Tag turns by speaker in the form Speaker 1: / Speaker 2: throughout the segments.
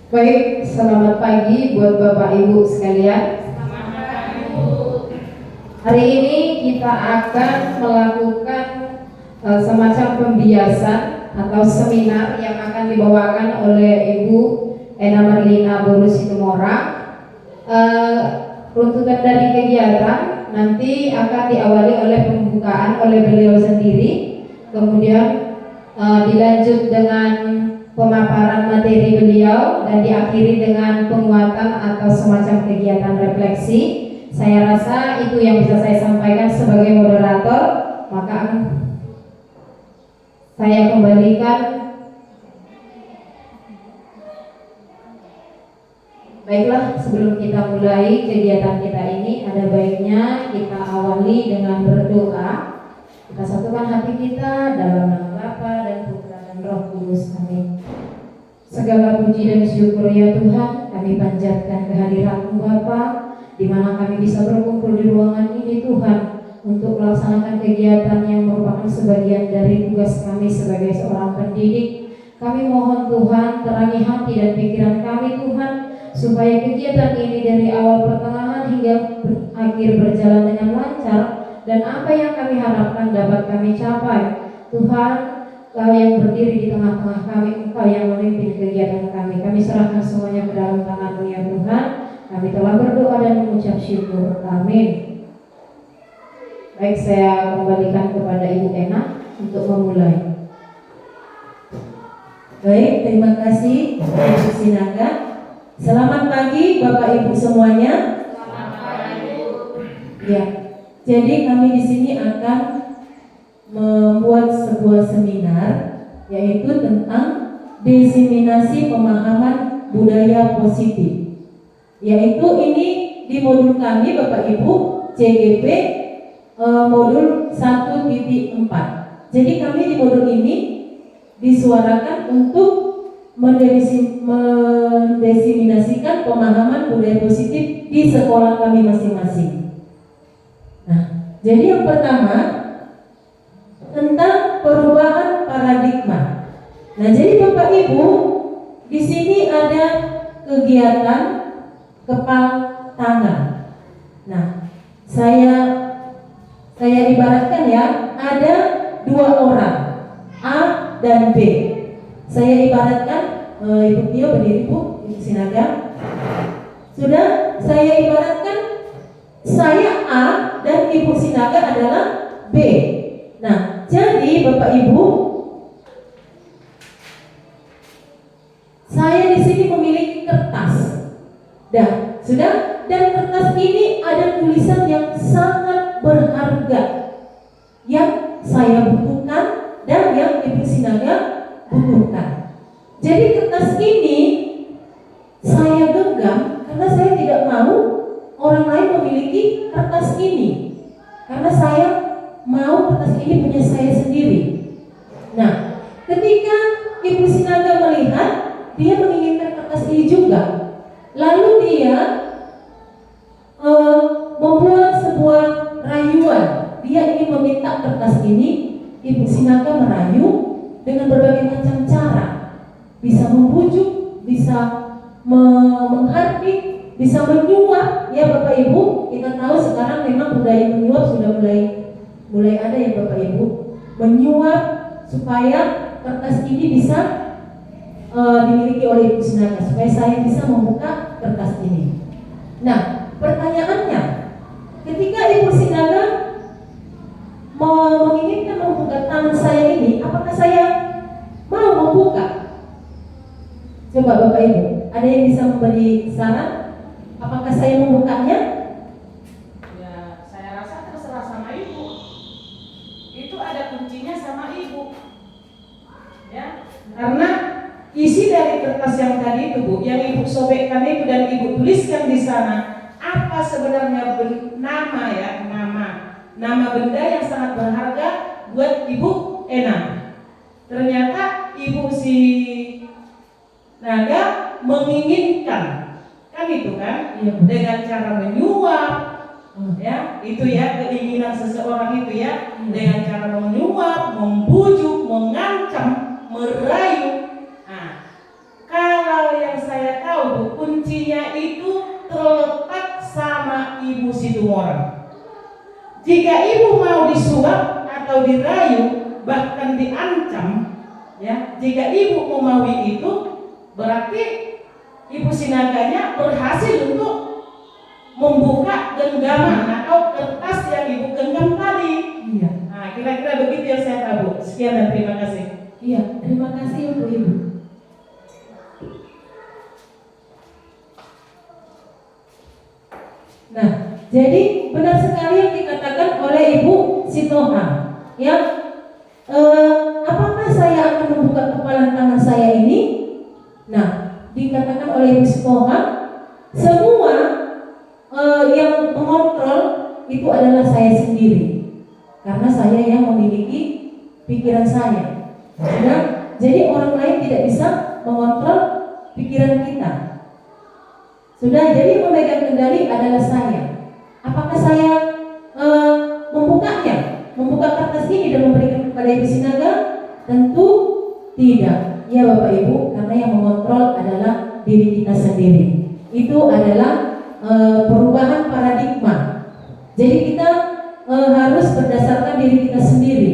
Speaker 1: Baik, selamat pagi buat Bapak Ibu sekalian.
Speaker 2: Selamat pagi, Bu.
Speaker 1: Hari ini kita akan melakukan semacam pembiasan atau seminar yang akan dibawakan oleh Ibu Ena Marlina Boru Situmorang. Runtutan dari kegiatan nanti akan diawali oleh pembukaan oleh beliau sendiri, kemudian dilanjut dengan pemaparan materi beliau dan diakhiri dengan penguatan atau semacam kegiatan refleksi. Saya rasa itu yang bisa saya sampaikan sebagai moderator, maka saya kembalikan. Baiklah, sebelum kita mulai kegiatan kita ini, ada baiknya kita awali dengan berdoa. Kita satukan hati kita dalam nama Bapa dan Putra dan Roh Kudus. Amin. Segala puji dan syukur ya Tuhan, kami panjatkan kehadiran-Mu Bapa, di mana kami bisa berkumpul di ruangan ini Tuhan, untuk melaksanakan kegiatan yang merupakan sebagian dari tugas kami sebagai seorang pendidik. Kami mohon Tuhan, terangi hati dan pikiran kami Tuhan, supaya kegiatan ini dari awal pertengahan hingga akhir berjalan dengan lancar, dan apa yang kami harapkan dapat kami capai. Tuhan, Kau yang berdiri di tengah-tengah kami, Engkau yang memimpin kegiatan kami. Kami serahkan semuanya ke dalam tangan-Mu ya Tuhan. Kami telah berdoa dan mengucap syukur. Amin. Baik, saya kembalikan kepada Ibu Ena untuk memulai.
Speaker 3: Baik, terima kasih Ibu Sinaga. Selamat pagi Bapak Ibu semuanya.
Speaker 2: Selamat pagi, Bu.
Speaker 3: Ya, jadi kami di sini akan membuat sebuah seminar, yaitu tentang diseminasi pemahaman budaya positif. Yaitu ini di modul kami Bapak Ibu CGP modul 1.4. Jadi kami di modul ini disuarakan untuk mendesimasikan pemahaman budaya positif di sekolah kami masing-masing. Nah, jadi yang pertama tentang perubahan paradigma. Nah, jadi Bapak Ibu, di sini ada kegiatan kepal tangan. Nah, saya ibaratkan ya, ada dua orang, A dan B. Saya ibaratkan, Ibu Tio berdiri Bu, Ibu Sinaga. Sudah, saya ibaratkan saya A dan Ibu Sinaga adalah B. Nah, jadi Bapak Ibu, saya di sini memiliki kertas. Dah, sudah, dan kertas ini ada tulisan yang sangat berharga yang saya butuhkan dan yang Ibu Sinaga butuhkan. Jadi kertas ini saya genggam karena saya tidak mau orang lain memiliki kertas ini, karena saya mau kertas ini punya saya sendiri. Nah, ketika Ibu Sinaga melihat, dia menginginkan kertas ini juga. Lalu dia membuat sebuah rayuan. Dia ingin meminta kertas ini. Ibu Sinaga merayu dengan berbagai macam cara. Bisa membujuk, bisa menghardik, bisa menyuap. Ya Bapak Ibu, kita tahu sekarang memang budaya menyuap sudah mulai ada ya Bapak Ibu, menyuap supaya kertas ini bisa dimiliki oleh Ibu Sinaga, supaya saya bisa membuka kertas ini. Nah, pertanyaannya, ketika Ibu Sinaga menginginkan membuka tangan saya ini, apakah saya mau membuka? Coba Bapak Ibu, ada yang bisa memberi saran? Apakah saya membukanya?
Speaker 2: Ya, saya rasa terserah sama Ibu. Itu ada kuncinya sama Ibu. Ya,
Speaker 4: Karena isi dari kertas yang tadi itu Bu, yang Ibu sobekkan itu dan Ibu tuliskan di sana, apa sebenarnya nama ya, nama benda yang sangat berharga buat Ibu Ena. Ternyata Ibu si Naga menginginkan, kan itu kan,
Speaker 3: Iya.
Speaker 4: dengan cara menyuap, ya itu ya keinginan seseorang itu ya, dengan cara menyuap, membujuk, mengancam, merayu. Nah, kalau yang saya disuap atau dirayu, bahkan diancam, ya, jika ibu memaui itu, berarti ibu sinaganya berhasil untuk membuka genggaman atau kertas yang ibu genggam tadi.
Speaker 3: Iya.
Speaker 4: Nah, kira-kira begitu yang saya tahu. Sekian dan terima kasih.
Speaker 3: Iya, terima kasih untuk Ibu. Nah, jadi benar sekali yang dikatakan oleh Ibu Sitoha. Ya, apakah saya akan membuka kepalan tangan saya ini? Nah, dikatakan oleh Ibu Sitoha, semua yang mengontrol itu adalah saya sendiri, karena saya yang memiliki pikiran saya. Sudah, jadi orang lain tidak bisa mengontrol pikiran kita. Sudah, jadi memegang kendali adalah saya. Apakah saya membukanya, membuka kertas ini dan memberikan kepada Ibu Sinaga? Tentu tidak. Ya Bapak Ibu, karena yang mengontrol adalah diri kita sendiri. Itu adalah perubahan paradigma. Jadi kita harus berdasarkan diri kita sendiri.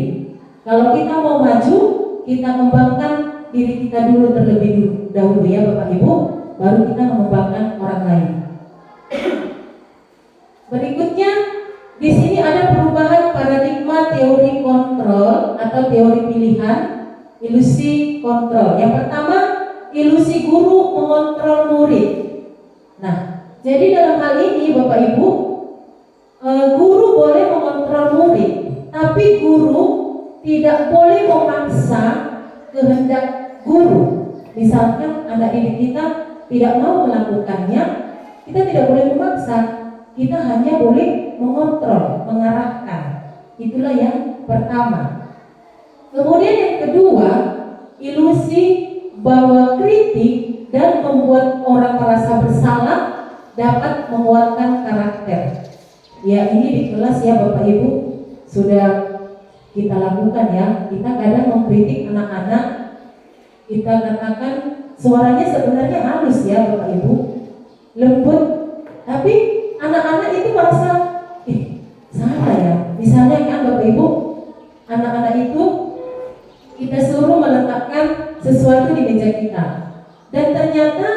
Speaker 3: Kalau kita mau maju, kita kembangkan diri kita dulu terlebih dahulu ya Bapak Ibu, baru kita mengembangkan orang lain. Berikutnya di sini ada perubahan paradigma teori kontrol atau teori pilihan, ilusi kontrol. Yang pertama, ilusi guru mengontrol murid. Nah, jadi dalam hal ini Bapak Ibu, guru boleh mengontrol murid, tapi guru tidak boleh memaksa kehendak guru. Misalkan anak didik kita tidak mau melakukannya, kita tidak boleh memaksa, kita hanya boleh mengontrol, mengarahkan. Itulah yang pertama. Kemudian yang kedua, ilusi bahwa kritik dan membuat orang merasa bersalah dapat menguatkan karakter. Ya, ini di kelas ya Bapak Ibu sudah kita lakukan ya. Kita kadang mengkritik anak-anak, kita katakan suaranya sebenarnya halus ya Bapak Ibu, lembut, tapi anak-anak itu merasa salah ya. Misalnya kan Bapak Ibu, anak-anak itu kita suruh meletakkan sesuatu di meja kita, dan ternyata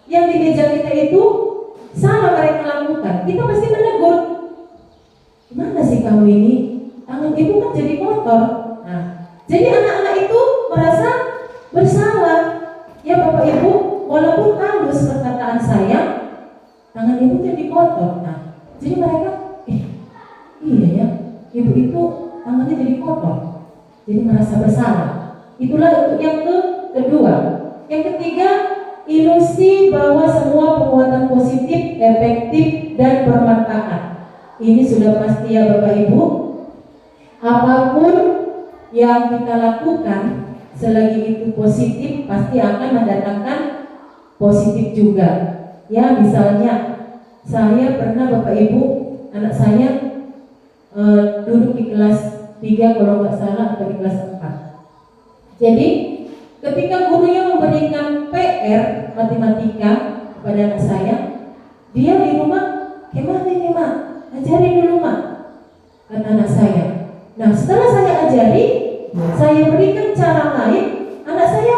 Speaker 3: yang di meja kita itu salah mereka lakukan. Kita pasti menegur, gimana sih kamu ini? Tangan ibu kan jadi kotor. Nah, jadi anak-anak itu merasa bersalah. Ya Bapak Ibu, walaupun halus perkataan saya, tangan ibu jadi kotor. Nah, jadi mereka, iya ya, ibu itu tangannya jadi kotor. Jadi merasa bersalah. Itulah untuk yang kedua. Yang ketiga, ilusi bahwa semua penguatan positif, efektif, dan bermanfaat. Ini sudah pasti ya Bapak Ibu. Apapun yang kita lakukan, selagi itu positif, pasti akan mendatangkan positif juga. Ya, misalnya saya pernah Bapak Ibu, anak saya duduk di kelas 3 kalau nggak salah, atau di kelas 4. Jadi ketika gurunya memberikan PR matematika kepada anak saya, dia di rumah, gimana ini Mak? Ajarin dulu Mak, kata anak saya. Nah, setelah saya ajari, saya berikan cara lain, anak saya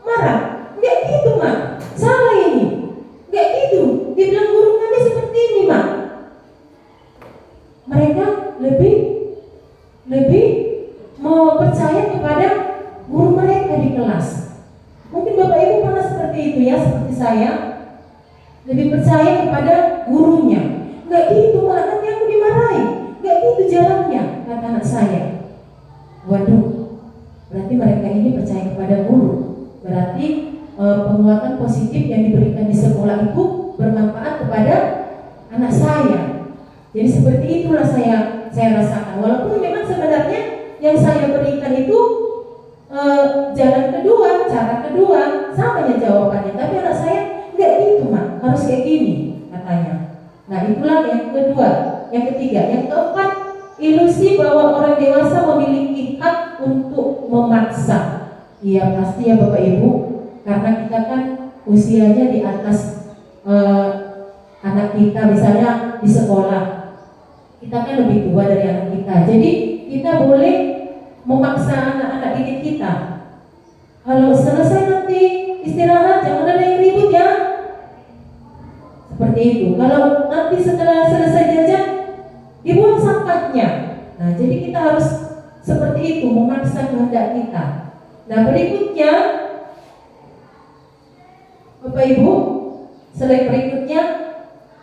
Speaker 3: marah. Enggak gitu Mak, salah ini. Enggak gitu, dibilang guru kami seperti ini Mak. Mereka lebih mau percaya kepada guru mereka di kelas. Mungkin Bapak Ibu pernah seperti itu ya, seperti saya, lebih percaya kepada gurunya. Enggak gitu Mak, nanti aku dimarahi. Enggak gitu jalannya, kata anak saya. Waduh, berarti mereka ini percaya kepada guru. Berarti penguatan positif yang diberikan di sekolah itu bermanfaat kepada anak saya. Jadi seperti itulah saya rasakan. Walaupun memang sebenarnya yang saya berikan itu jalan kedua, cara kedua, sama aja jawabannya. Tapi anak saya enggak gitu Mak, harus kayak gini katanya. Nah, itulah yang kedua. Yang ketiga, yang keempat, ilusi bahwa orang dewasa memiliki hak untuk memaksa. Iya pasti ya Bapak Ibu, karena kita kan usianya di atas anak kita, misalnya di sekolah. Kita kan lebih tua dari anak kita. Jadi kita boleh memaksa anak-anak didik kita. Kalau selesai nanti istirahat, jangan ada yang ribut ya. Seperti itu. Kalau nanti setelah selesai jajan, dibuang sampahnya. Nah, jadi kita harus seperti itu, memaksa kehendak kita. Nah, berikutnya, Bapak Ibu, slide berikutnya,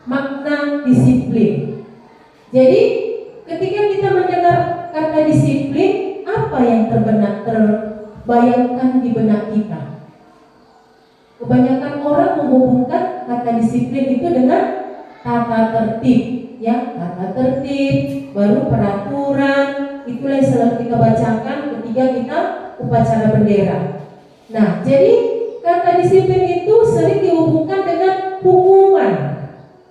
Speaker 3: makna disiplin. Jadi, ketika kita mendengar kata disiplin, apa yang terbayangkan di benak kita? Kebanyakan orang menghubungkan kata disiplin itu dengan tata tertib, ya, tata tertib, baru peraturan. Itulah yang selalu kita bacakan ketika kita upacara bendera. Nah, jadi kata disiplin itu sering dihubungkan dengan hukuman,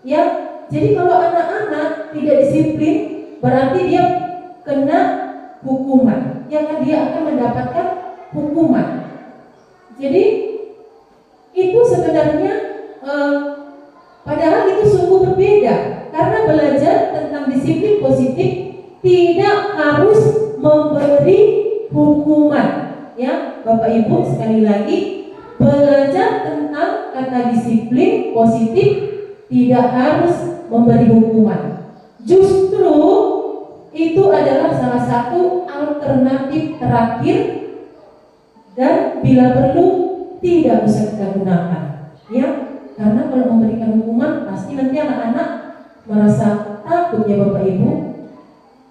Speaker 3: ya. Jadi kalau anak-anak tidak disiplin, berarti dia kena hukuman, ya kan, dia akan mendapatkan hukuman. Jadi itu sebenarnya padahal itu sungguh berbeda, karena belajar tentang disiplin positif tidak harus memberi hukuman, ya Bapak Ibu. Sekali lagi, belajar tentang kata disiplin positif tidak harus memberi hukuman. Justru itu adalah salah satu alternatif terakhir, dan bila perlu tidak bisa kita gunakan, ya, karena kalau memberikan hukuman pasti nanti anak-anak merasa takut, ya Bapak Ibu.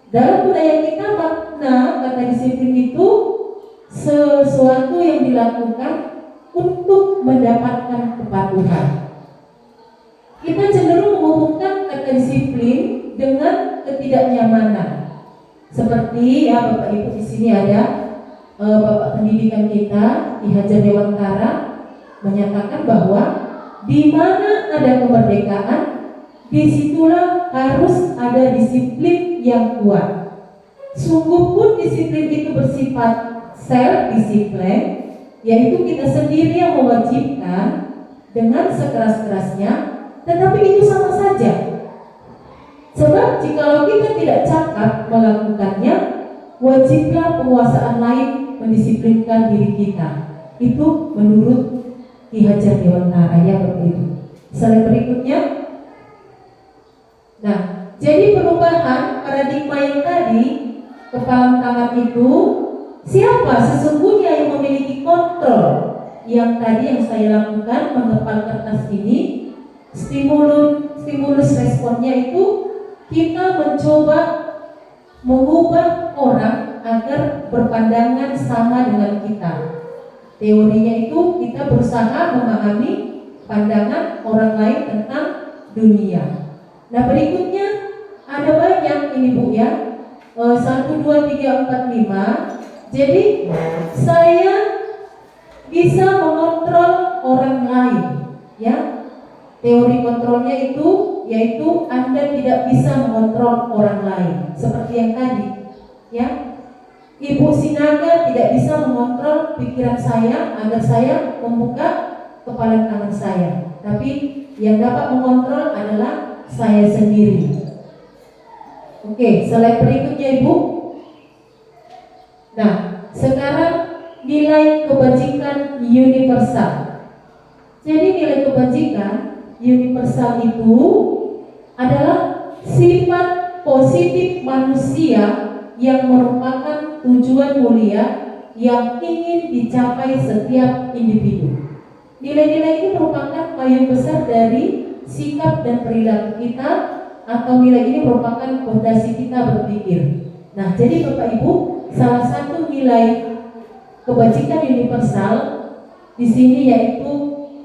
Speaker 3: Dalam budaya kita, makna kata disiplin itu sesuatu yang dilakukan untuk mendapatkan kepatuhan. Kita cenderung menghubungkan kata disiplin dengan ketidaknyamanan. Seperti, ya Bapak Ibu, di sini ada Bapak pendidikan kita Ki Hajar Dewantara menyatakan bahwa di mana ada kemerdekaan, disitulah harus ada disiplin yang kuat. Sungguh pun disiplin itu bersifat self-disiplin, yaitu kita sendiri yang mewajibkan dengan sekeras-kerasnya, tetapi itu sama saja. Sebab jikalau kita tidak cakap melakukannya, wajiblah penguasaan lain mendisiplinkan diri kita. Itu menurut Ki Hajar Dewantara, ya Bapak Ibu. Slide berikutnya. Nah, jadi perubahan paradigma yang tadi, kepalan tangan itu, siapa sesungguhnya yang memiliki kontrol? Yang tadi yang saya lakukan, mengepal kertas ini, stimulus responnya itu kita mencoba mengubah orang agar berpandangan sama dengan kita. Teorinya itu kita berusaha memahami pandangan orang lain tentang dunia. Nah, berikutnya ada banyak ini Bu, ya. 1, 2, 3, 4, 5. Jadi saya bisa mengontrol orang lain, ya. Teori kontrolnya itu yaitu Anda tidak bisa mengontrol orang lain. Seperti yang tadi, ya. Ibu Sinaga tidak bisa mengontrol pikiran saya agar saya membuka kepala tangan saya. Tapi yang dapat mengontrol adalah saya sendiri. Oke, slide berikutnya Ibu. Nah, sekarang nilai kebajikan universal. Jadi nilai kebajikan universal itu adalah sifat positif manusia yang merupakan tujuan mulia yang ingin dicapai setiap individu. Nilai-nilai ini merupakan payung besar dari sikap dan perilaku kita, atau nilai ini merupakan fondasi kita berpikir. Nah, jadi Bapak Ibu, salah satu nilai kebajikan universal di sini yaitu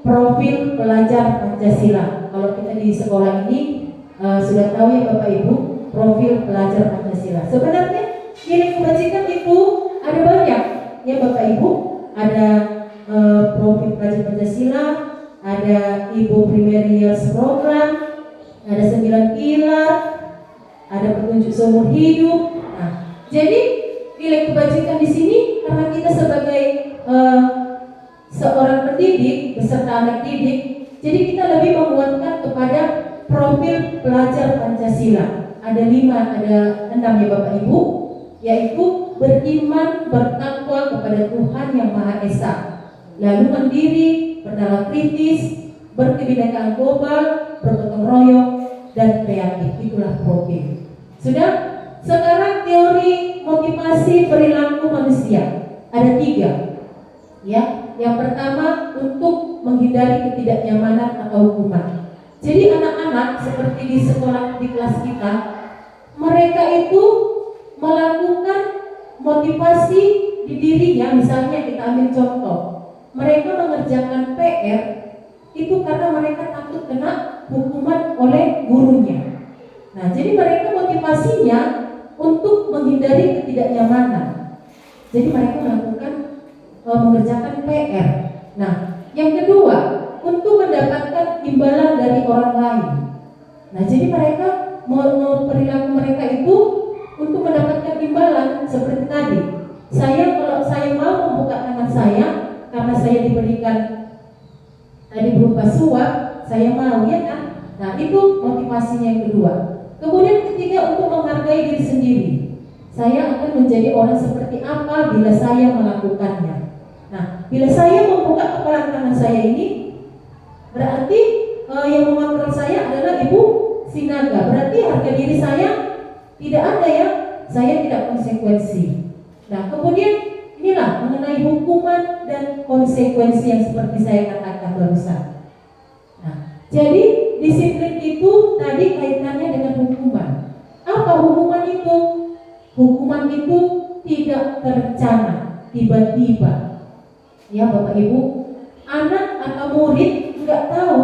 Speaker 3: profil pelajar Pancasila. Kalau kita di sekolah ini sudah tahu, ya Bapak Ibu, profil pelajar Pancasila. Sebenarnya nilai kebajikan itu ada banyak, ya Bapak Ibu. Ada profil pelajar Pancasila, ada Ibu Primary Years Program, ada 9 pilar, ada petunjuk seumur hidup. Nah, jadi nilai kebajikan di sini karena kita sebagai seorang pendidik beserta anak didik, jadi kita lebih menguatkan kepada profil pelajar Pancasila. ada 6 ya Bapak Ibu, yaitu beriman, bertakwa kepada Tuhan yang Maha Esa, lalu mandiri, bernama kritis, berkebinekaan global, bergotong royong, dan kreatif. Itulah profil. Sudah? Sekarang teori motivasi perilaku manusia ada 3. Ya, yang pertama untuk menghindari ketidaknyamanan atau hukuman. Jadi anak-anak seperti di sekolah di kelas kita, mereka itu melakukan motivasi di dirinya. Misalnya kita ambil contoh, mereka mengerjakan PR itu karena mereka takut kena hukuman oleh gurunya. Nah, jadi mereka motivasinya untuk menghindari ketidaknyamanan. Jadi mereka melakukan mengerjakan PR. Nah, yang kedua untuk mendapatkan imbalan dari orang lain. Nah, jadi mereka perilaku mereka itu untuk mendapatkan imbalan seperti tadi. Kalau saya mau membuka tangan saya karena saya diberikan tadi berupa suap, saya mau, ya kan? Nah, itu motivasinya yang kedua. Kemudian ketiga untuk menghargai diri sendiri. Saya akan menjadi orang seperti apa bila saya melakukannya. Nah, bila saya membuka kepalan tangan saya ini, berarti yang mengontrol saya adalah Ibu Sinaga. Berarti harga diri saya tidak ada, ya. Saya tidak konsekuensi. Nah, kemudian inilah mengenai hukuman dan konsekuensi yang seperti saya katakan barusan. Nah, jadi disiplin itu tadi kaitannya dengan hukuman. Apa hukuman itu? Hukuman itu tidak terencana, tiba-tiba. Ya Bapak Ibu, anak atau murid nggak tahu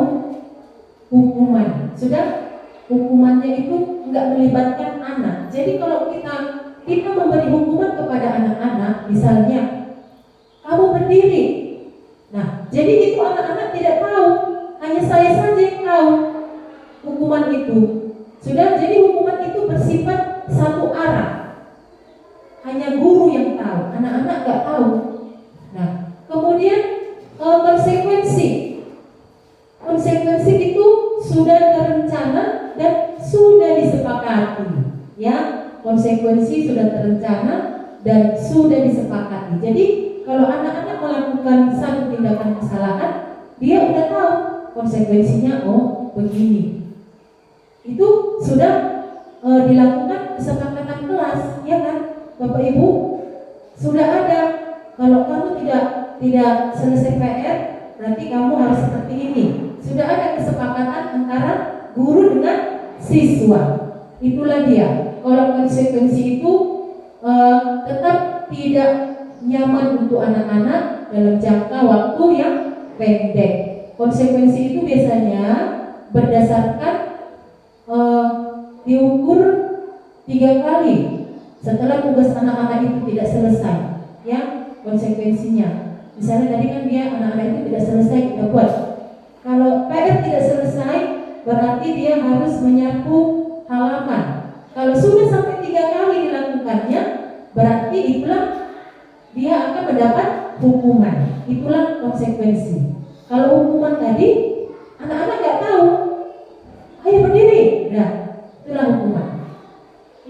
Speaker 3: hukuman. Sudah, hukumannya itu nggak melibatkan anak. Jadi kalau kita memberi hukuman kepada anak-anak, misalnya kamu berdiri. Nah, jadi itu anak-anak tidak tahu, hanya saya saja yang tahu hukuman itu. Sudah, jadi hukuman itu bersifat satu arah. Hanya guru yang tahu, anak-anak nggak tahu. Nah, kemudian konsekuensi itu sudah terencana dan sudah disepakati. Ya, konsekuensi sudah terencana dan sudah disepakati. Jadi kalau anak-anak melakukan satu tindakan kesalahan, dia udah tahu konsekuensinya, oh begini. Itu sudah dilakukan kesepakatan kelas, ya kan? Bapak Ibu, sudah ada. Kalau kamu tidak selesai PR, berarti kamu harus seperti ini. Sudah ada kesepakatan antara guru dengan siswa. Itulah dia. Kalau konsekuensi itu tetap tidak nyaman untuk anak-anak dalam jangka waktu yang pendek. Konsekuensi itu biasanya berdasarkan diukur 3 kali setelah tugas anak-anak itu tidak selesai, ya, konsekuensinya. Misalnya tadi kan dia anak-anak itu tidak selesai kita buat. Kalau PR tidak selesai, berarti dia harus menyapu halaman. Kalau sudah sampai 3 kali dilakukannya, berarti itulah dia akan mendapat hukuman. Itulah konsekuensi. Kalau hukuman tadi, anak-anak nggak tahu, ayo berdiri, nah, itulah hukuman.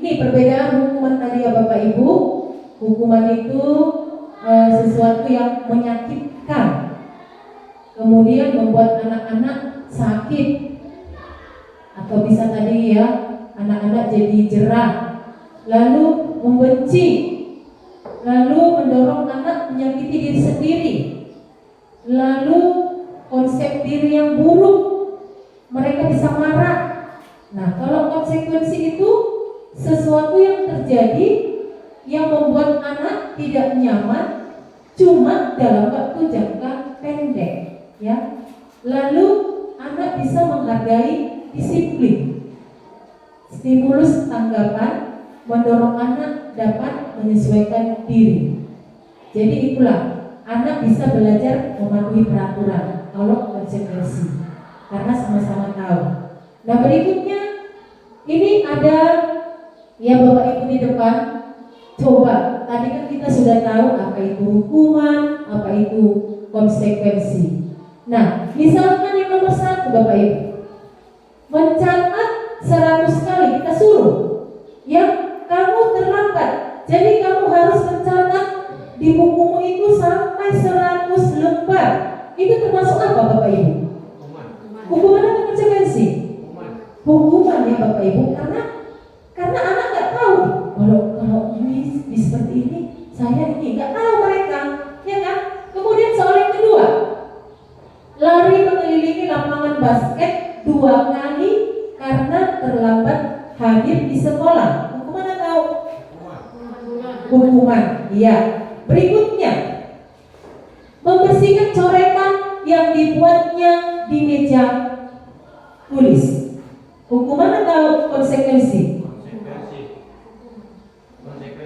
Speaker 3: Ini perbedaan hukuman tadi ya Bapak Ibu. Hukuman itu sesuatu yang menyakitkan, kemudian membuat anak-anak sakit, atau bisa tadi ya anak-anak jadi jerah, lalu membenci, lalu mendorong anak menyakiti diri sendiri, lalu konsep diri yang buruk, mereka bisa marah. Nah, kalau konsekuensi itu sesuatu yang terjadi yang membuat anak tidak nyaman cuma dalam waktu jangka pendek, ya. Lalu anak bisa menghargai disiplin. Stimulus tanggapan mendorong anak dapat menyesuaikan diri. Jadi itulah anak bisa belajar mematuhi peraturan kalau konsekuensi, karena sama-sama tahu. Nah, berikutnya ini ada ya Bapak Ibu di depan. Coba, tadi kan kita sudah tahu apa itu hukuman, apa itu konsekuensi. Nah, misalkan yang nomor 1 Bapak Ibu, mencatat 100 kali, kita suruh Jadi kamu harus mencatat di bukumu itu sampai 100 lembar. Itu termasuk apa Bapak Ibu? Hukuman atau konsekuensi? Hukuman ya Bapak Ibu, karena anak nggak tahu kalau ini seperti ini, saya ini nggak tahu mereka, ya kan? Kemudian soal yang kedua, lari mengelilingi lapangan basket 2 kali karena terlambat hadir di sekolah. Hukuman atau? Hukuman. Iya. Berikutnya, membersihkan coretan yang dibuatnya di meja tulis. Hukuman atau konsekuensi?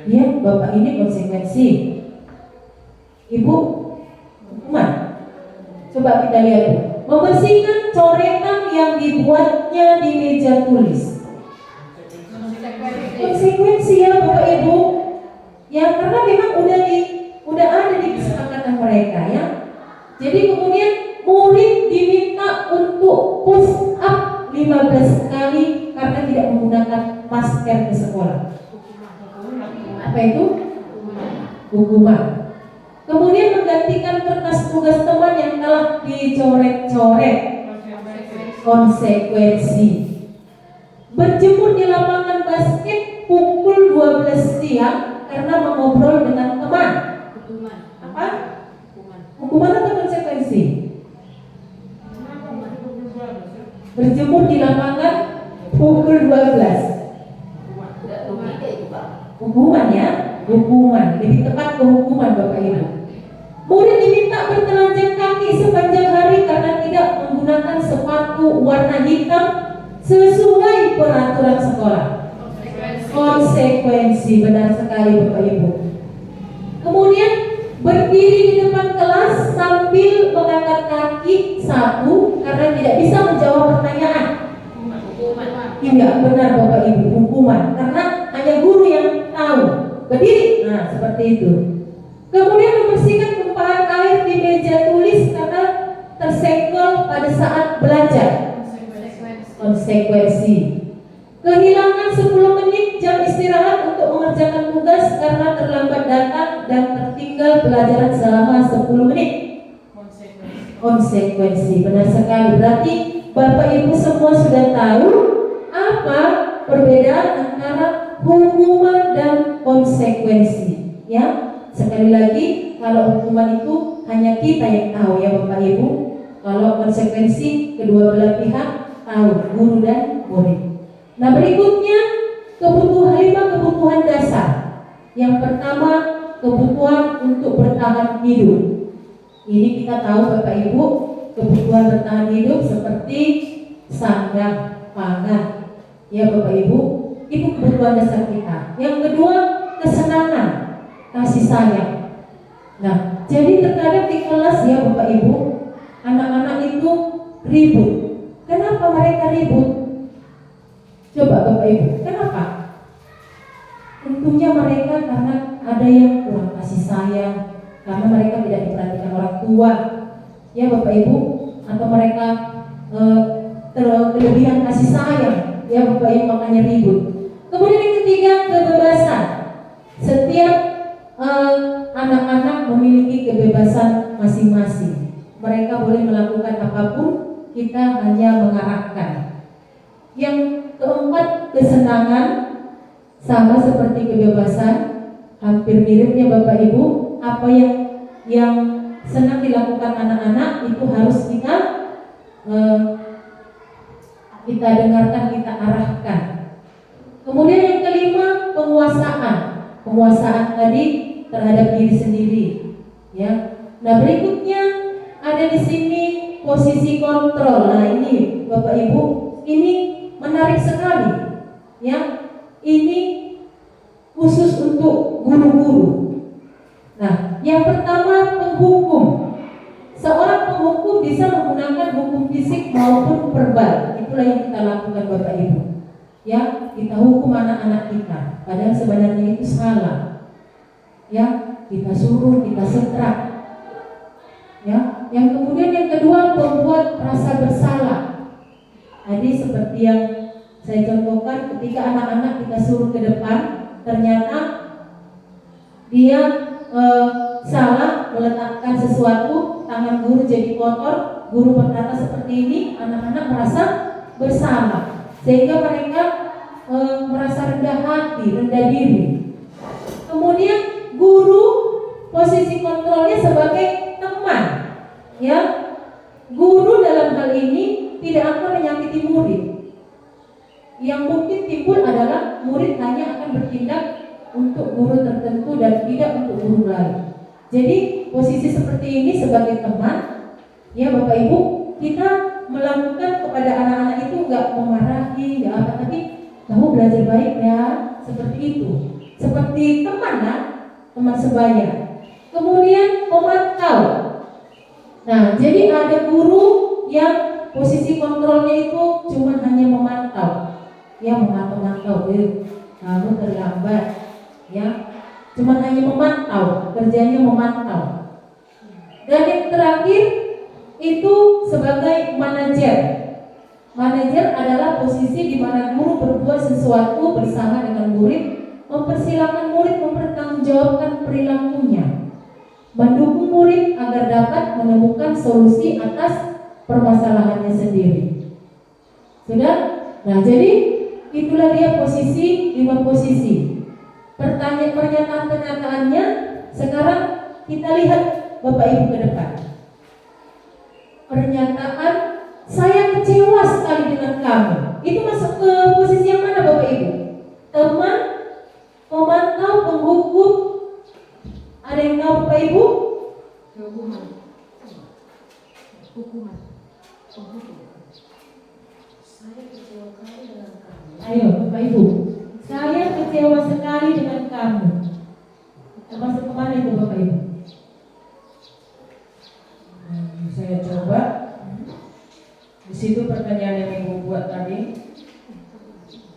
Speaker 3: Ya, Bapak ini konsekuensi. Ibu, hukuman. Coba kita lihat. Membersihkan coretan yang dibuatnya di meja tulis. Konsekuensi ya Bapak Ibu. Ya, karena memang udah ada di kesepakatan mereka ya. Jadi kemudian murid diminta untuk push up 15 kali karena tidak menggunakan masker ke sekolah. Apa itu? Hukuman. Kemudian menggantikan kertas tugas teman yang telah dicoret-coret. Konsekuensi. Berjemur di lapangan basket pukul 12 siang karena mengobrol dengan teman. Apa? Hukuman atau konsekuensi? Berjemur di lapangan pukul 12. Hukuman ya, hukuman. Lebih tepat ke hukuman Bapak Ibu. Murid diminta bertelanjang kaki sepanjang hari karena tidak menggunakan sepatu warna hitam sesuai peraturan sekolah. Konsekuensi, benar sekali Bapak Ibu. Kemudian berdiri di depan kelas sambil mengangkat kaki satu karena tidak bisa menjawab pertanyaan. Tidak benar Bapak Ibu, hukuman karena hanya guru yang tahu. Berdiri, nah seperti itu. Kemudian membersihkan tumpahan air di meja tulis karena tersenggol pada saat belajar. Konsekuensi. Kehilangan 10 menit jam istirahat untuk mengerjakan tugas karena terlambat datang dan tertinggal pelajaran selama 10 menit. Konsekuensi, benar sekali. Berarti Bapak Ibu semua sudah tahu apa perbedaan antara hukuman dan konsekuensi. Ya, sekali lagi kalau hukuman itu hanya kita yang tahu ya Bapak Ibu. Kalau konsekuensi kedua belah pihak tahu, guru dan murid. Nah berikutnya 5 kebutuhan dasar. Yang pertama kebutuhan untuk bertahan hidup. Ini kita tahu Bapak Ibu, kebutuhan bertahan hidup seperti sandang, pangan. Ya Bapak Ibu, itu kebutuhan dasar kita. Yang kedua kesenangan, kasih sayang. Nah jadi terkadang di kelas ya Bapak Ibu, anak-anak itu ribut. Kenapa mereka ribut? Coba Bapak Ibu, kenapa? Tentunya mereka karena ada yang kurang kasih sayang, karena mereka tidak diperhatikan orang tua, ya Bapak Ibu, atau mereka kelebihan kasih sayang, ya Bapak Ibu, makanya ribut. Kemudian yang ketiga kebebasan. Setiap anak-anak memiliki kebebasan masing-masing. Mereka boleh melakukan apapun, kita hanya mengarahkan. Yang keempat kesenangan, sama seperti kebebasan, hampir mirip ya Bapak Ibu. Apa yang senang dilakukan anak-anak itu harus kita dengarkan, kita arahkan. Kemudian yang kelima penguasaan. Penguasaan tadi terhadap diri sendiri, ya. Nah berikutnya ada di sini posisi kontrol. Nah ini Bapak Ibu, ini menarik sekali, ya. Ini khusus untuk guru-guru. Nah, yang pertama penghukum. Seorang penghukum bisa menggunakan hukum fisik maupun verbal. Itulah yang kita lakukan Bapak Ibu. Ya, kita hukum anak-anak kita. Padahal sebenarnya itu salah. Ya, kita suruh, kita setrak. Ya, yang kemudian yang kedua membuat rasa bersalah. Tadi seperti yang saya contohkan, ketika anak-anak kita suruh ke depan, ternyata dia salah meletakkan sesuatu, tangan guru jadi kotor, guru berkata seperti ini, anak-anak merasa bersalah, sehingga mereka merasa rendah hati, rendah diri. Kemudian guru posisi kontrolnya sebagai teman, ya. Guru dalam hal ini tidak akan menyakiti murid. Yang mungkin timbul adalah murid hanya akan bertindak untuk guru tertentu dan tidak untuk guru lain. Jadi posisi seperti ini sebagai teman, ya Bapak Ibu, kita melakukan kepada anak-anak itu nggak memarahi, nggak apa, tapi kamu belajar baik ya, seperti itu. Seperti teman lah, teman sebaya. Kemudian memantau. Nah, jadi ada guru yang posisi kontrolnya itu cuma hanya memantau, ya memantau, kamu terlambat, ya, cuma hanya memantau, kerjanya memantau. Dan yang terakhir itu sebagai manajer. Manajer adalah posisi di mana guru berbuat sesuatu bersama dengan murid, mempersilahkan murid mempertanggungjawabkan perilakunya, mendukung murid agar dapat menemukan solusi atas permasalahannya sendiri. Sudah? Nah, jadi itulah dia posisi, 5 posisi. Pernyataan-pernyataannya sekarang kita lihat Bapak Ibu ke depan. Pernyataan saya kecewa sekali dengan kamu. Itu masuk ke posisi yang mana Bapak Ibu? Teman, pemantau, penghukum. Ada yang tahu Bapak Ibu?
Speaker 1: Hukuman.
Speaker 2: Saya kecewa sekali dengan kamu.
Speaker 3: Ayo Bapak Ibu. Saya kecewa sekali dengan kamu. Termasuk kemana itu Bapak Ibu?
Speaker 4: Saya coba. Di situ pertanyaan yang Ibu buat tadi.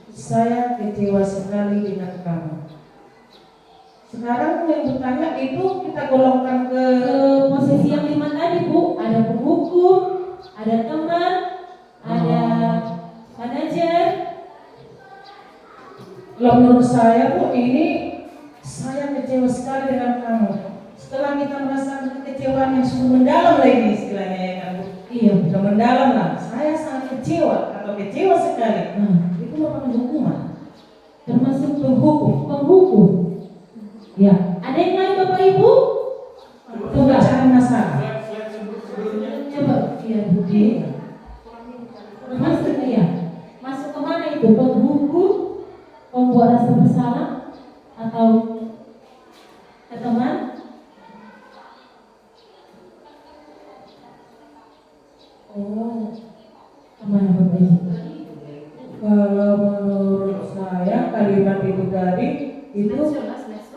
Speaker 4: Saya kecewa sekali dengan kamu. Sekarang yang bertanya itu kita golongkan ke
Speaker 3: Posisi yang 5 tadi Bu. Ada penghukum, ada teman, ada manajer.
Speaker 4: Kalau menurut saya Bu, ini saya kecewa sekali dengan kamu. Setelah kita merasakan kekecewaan yang sungguh mendalam lagi istilahnya ya kan Bu.
Speaker 3: Iya.
Speaker 4: Sudah mendalam lah. Saya sangat kecewa atau kecewa sekali. Itu merupakan hukuman.
Speaker 3: Termasuk penghukum. Ya. Ada yang lain Bapak Ibu?
Speaker 4: Pembacaan masalah.
Speaker 3: Coba ya Budi. Masuk ya. Masuk kemana itu? Penghukum, pembuat rasa bersalah, atau ke teman?
Speaker 4: Oh,
Speaker 3: Kemana Bapak Ibu?
Speaker 4: kalau menurut saya kalimat itu tadi itu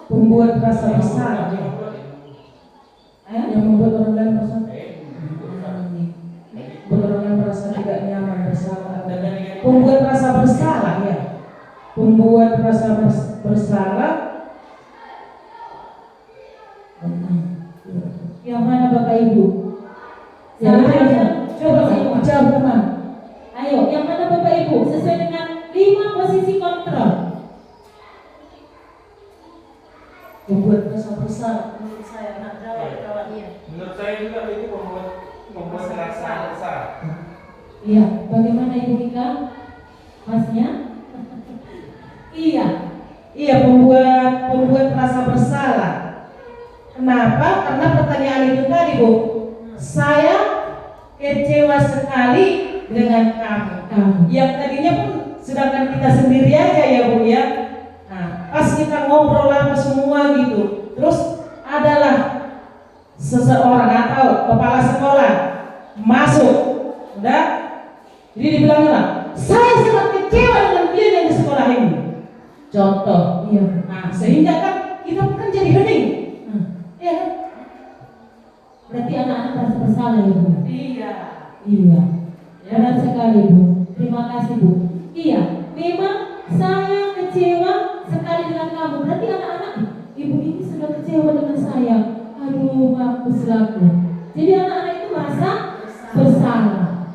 Speaker 4: membuat rasa bersalah. Yang membuat orang lain merasa orang lain merasa tidak nyaman bersama. Membuat rasa bersalah ya. Membuat rasa bersalah.
Speaker 3: Yang mana Bapak Ibu?
Speaker 4: Ya, coba saya jawab teman.
Speaker 3: Ayo, yang mana Bapak Ibu? Sesuai dengan 5 posisi kontrol.
Speaker 4: Membuat rasa bersalah.
Speaker 2: Menurut saya nak jawab kawan.
Speaker 5: Menurut saya juga itu membuat rasa bersalah.
Speaker 3: Iya, bagaimana Ibu Mika? Masnya? Iya.
Speaker 4: Iya, membuat rasa bersalah. Kenapa? Karena pertanyaan itu tadi Bu, saya kecewa sekali dengan kamu. Yang tadinya pun sedangkan kita sendiri aja ya Bu ya. Nah, pas kita ngobrol apa semua gitu, terus adalah seseorang atau kepala sekolah masuk, udah, jadi dibilangnya saya sangat kecewa dengan kalian yang di sekolah ini. Contoh,
Speaker 3: Iya.
Speaker 4: nah sehingga kan kita kan jadi hening, ya kan?
Speaker 3: Berarti anak-anak merasa bersalah ya Bu?
Speaker 2: Iya.
Speaker 3: Iya. Benar sekali Bu. Terima kasih Bu. Iya, memang saya kecewa sekali dengan kamu. Berarti anak-anak, ibu ini sudah kecewa dengan saya. Aduh, mampus laku. Jadi anak-anak itu merasa bersalah.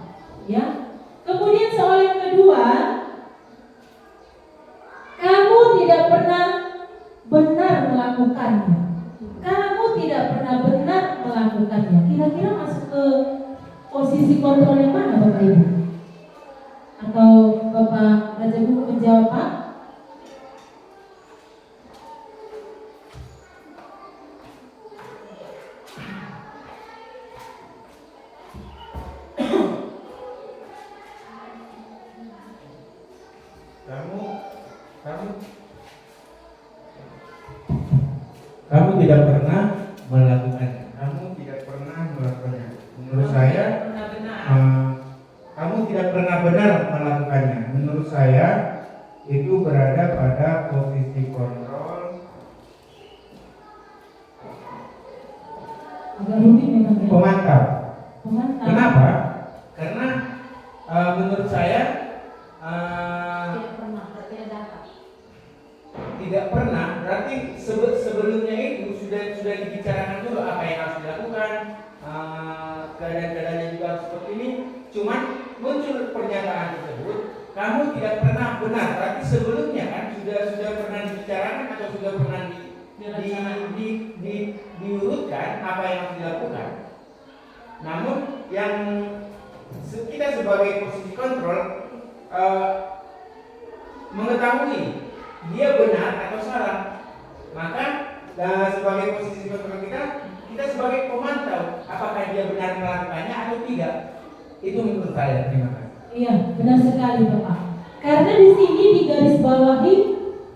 Speaker 3: Ya. Kemudian soal yang kedua, kamu tidak pernah benar melakukannya. melakukannya. Kira-kira masuk ke posisi kontrol yang mana Bapak Ibu? Atau Bapak Raja Guru menjawab Pak?
Speaker 5: Kamu tidak pernah melakukannya. Kamu tidak pernah melakukannya. Menurut saya, kamu tidak pernah benar melakukannya. Menurut saya, itu berada pada posisi kontrol
Speaker 3: Agak rumit memang ya.
Speaker 5: pemantau.
Speaker 3: Pemantau.
Speaker 5: Kenapa? Karena menurut saya
Speaker 1: Tidak pernah, berarti ada data.
Speaker 5: tidak pernah. Berarti sebelumnya itu sudah dibicarakan dulu apa yang harus dilakukan, keadaan-keadaannya juga seperti ini. Cuman muncul pernyataan tersebut, kamu tidak pernah benar. Berarti sebelumnya kan sudah pernah dibicarakan atau sudah pernah diurutkan apa yang harus dilakukan. Namun yang kita sebagai posisi kontrol mengetahui dia benar atau salah, maka sebagai posisi kontrol kita sebagai pemantau apakah dia benar melakukannya atau tidak. Itu menurut saya. Terima kasih.
Speaker 3: Iya, benar sekali Bapak. Karena di sini digarisbawahi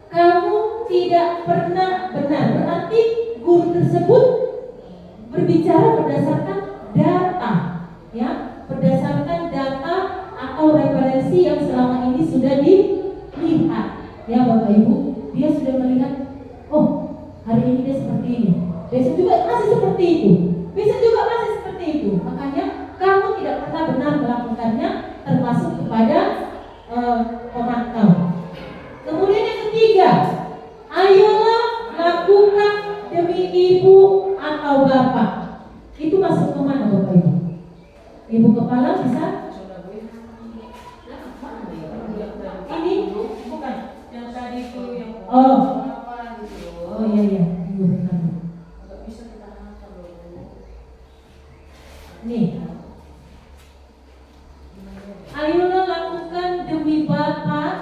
Speaker 3: kamu tidak pernah benar. Berarti guru tersebut berbicara berdasarkan data, ya, berdasarkan data atau referensi yang selama ini sudah dilihat, ya Bapak Ibu. Dia sudah melihat, oh hari ini dia seperti ini, besok juga masih seperti itu, besok juga masih seperti itu. Makanya kamu tidak pernah benar melakukannya, termasuk kepada pemantau. Kemudian yang ketiga, ayolah lakukan demi ibu atau bapak. Itu masuk ke mana Bapak Ibu? Ibu kepala bisa? Ini
Speaker 2: bukan yang tadi itu yang
Speaker 3: Oh.
Speaker 2: apa gitu.
Speaker 3: Oh iya, Ibu benar.
Speaker 2: Nggak bisa kita hafal loh.
Speaker 3: Nih. Ayolah lakukan demi bapak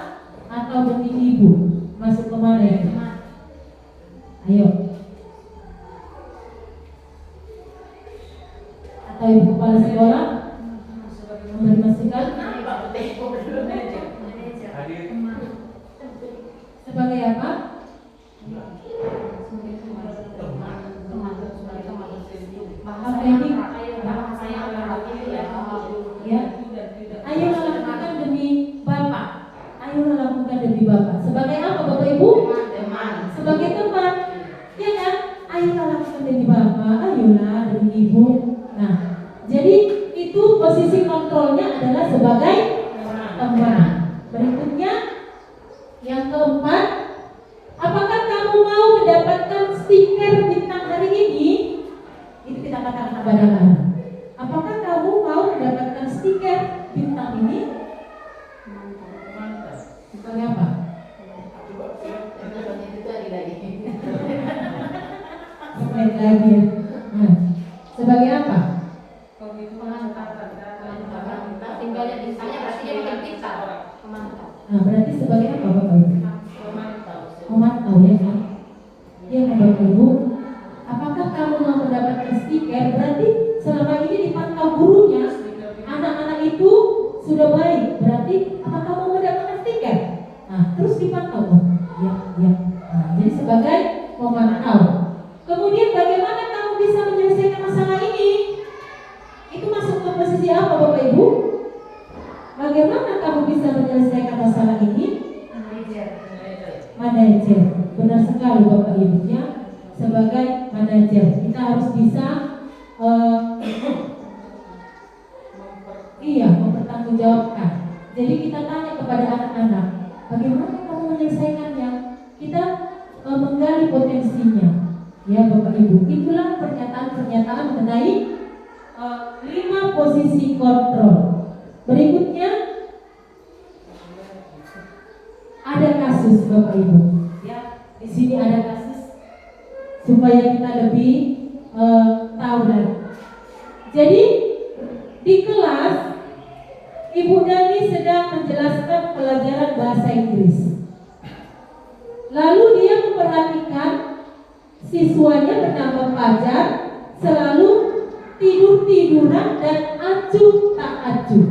Speaker 3: atau demi ibu. Masuk ke mana ya? Ayo. Atau ibu kepala sekolah memberi masukan
Speaker 5: Hadir.
Speaker 3: sebagai apa? Apa ini? Ya. Ayolah lakukan demi bapak. Ayolah lakukan demi bapak. Sebagai apa Bapak Ibu? Sebagai teman. Ya kan? Ayolah lakukan demi bapak. Ayolah demi ibu. Nah, jadi itu posisi kontrolnya adalah sebagai teman. Berikutnya yang keempat, apakah kamu mau mendapatkan stiker bintang hari ini? Itu kita katakan kepada anak. Apakah kamu mau mendapatkan stiker bintang ini? Sebagai apa? Sebagai lagi ya. Nah, sebagai apa?
Speaker 1: Tinggalnya di sana berarti dia makin pintar. Pemantau.
Speaker 3: Nah, berarti sebagai apa Bapak Ibu? Memantau ya kan? Ya kan Bapak Ibu? Apakah kamu mau mendapatkan stiker? Berarti selama ini dipantau gurunya, anak-anak itu sudah baik. Berarti apakah mau mendapatkan stiker? Nah, terus dipantau. Oh, ya. Nah, jadi sebagai memantau. Kemudian bagaimana kamu bisa menyelesaikan masalah ini? Itu masuk ke posisi apa Bapak Ibu? Bagaimana kamu bisa menyelesaikan masalah ini? Manajer. Benar sekali Bapak Ibunya. Sebagai manajer kita harus bisa mempertanggungjawabkan. Jadi kita tanya kepada anak-anak, bagaimana kamu menyelesaikannya? Kita menggali potensinya, ya Bapak Ibu. Itulah pernyataan-pernyataan mengenai 5 posisi kontrol. Berikutnya ada kasus Bapak Ibu. Ya, di sini ada kasus supaya kita lebih tahu Aulani. Jadi di kelas Ibu Dani sedang menjelaskan pelajaran bahasa Inggris. Lalu dia memperhatikan siswanya bernama Fajar selalu tidur-tiduran dan acuh tak acuh.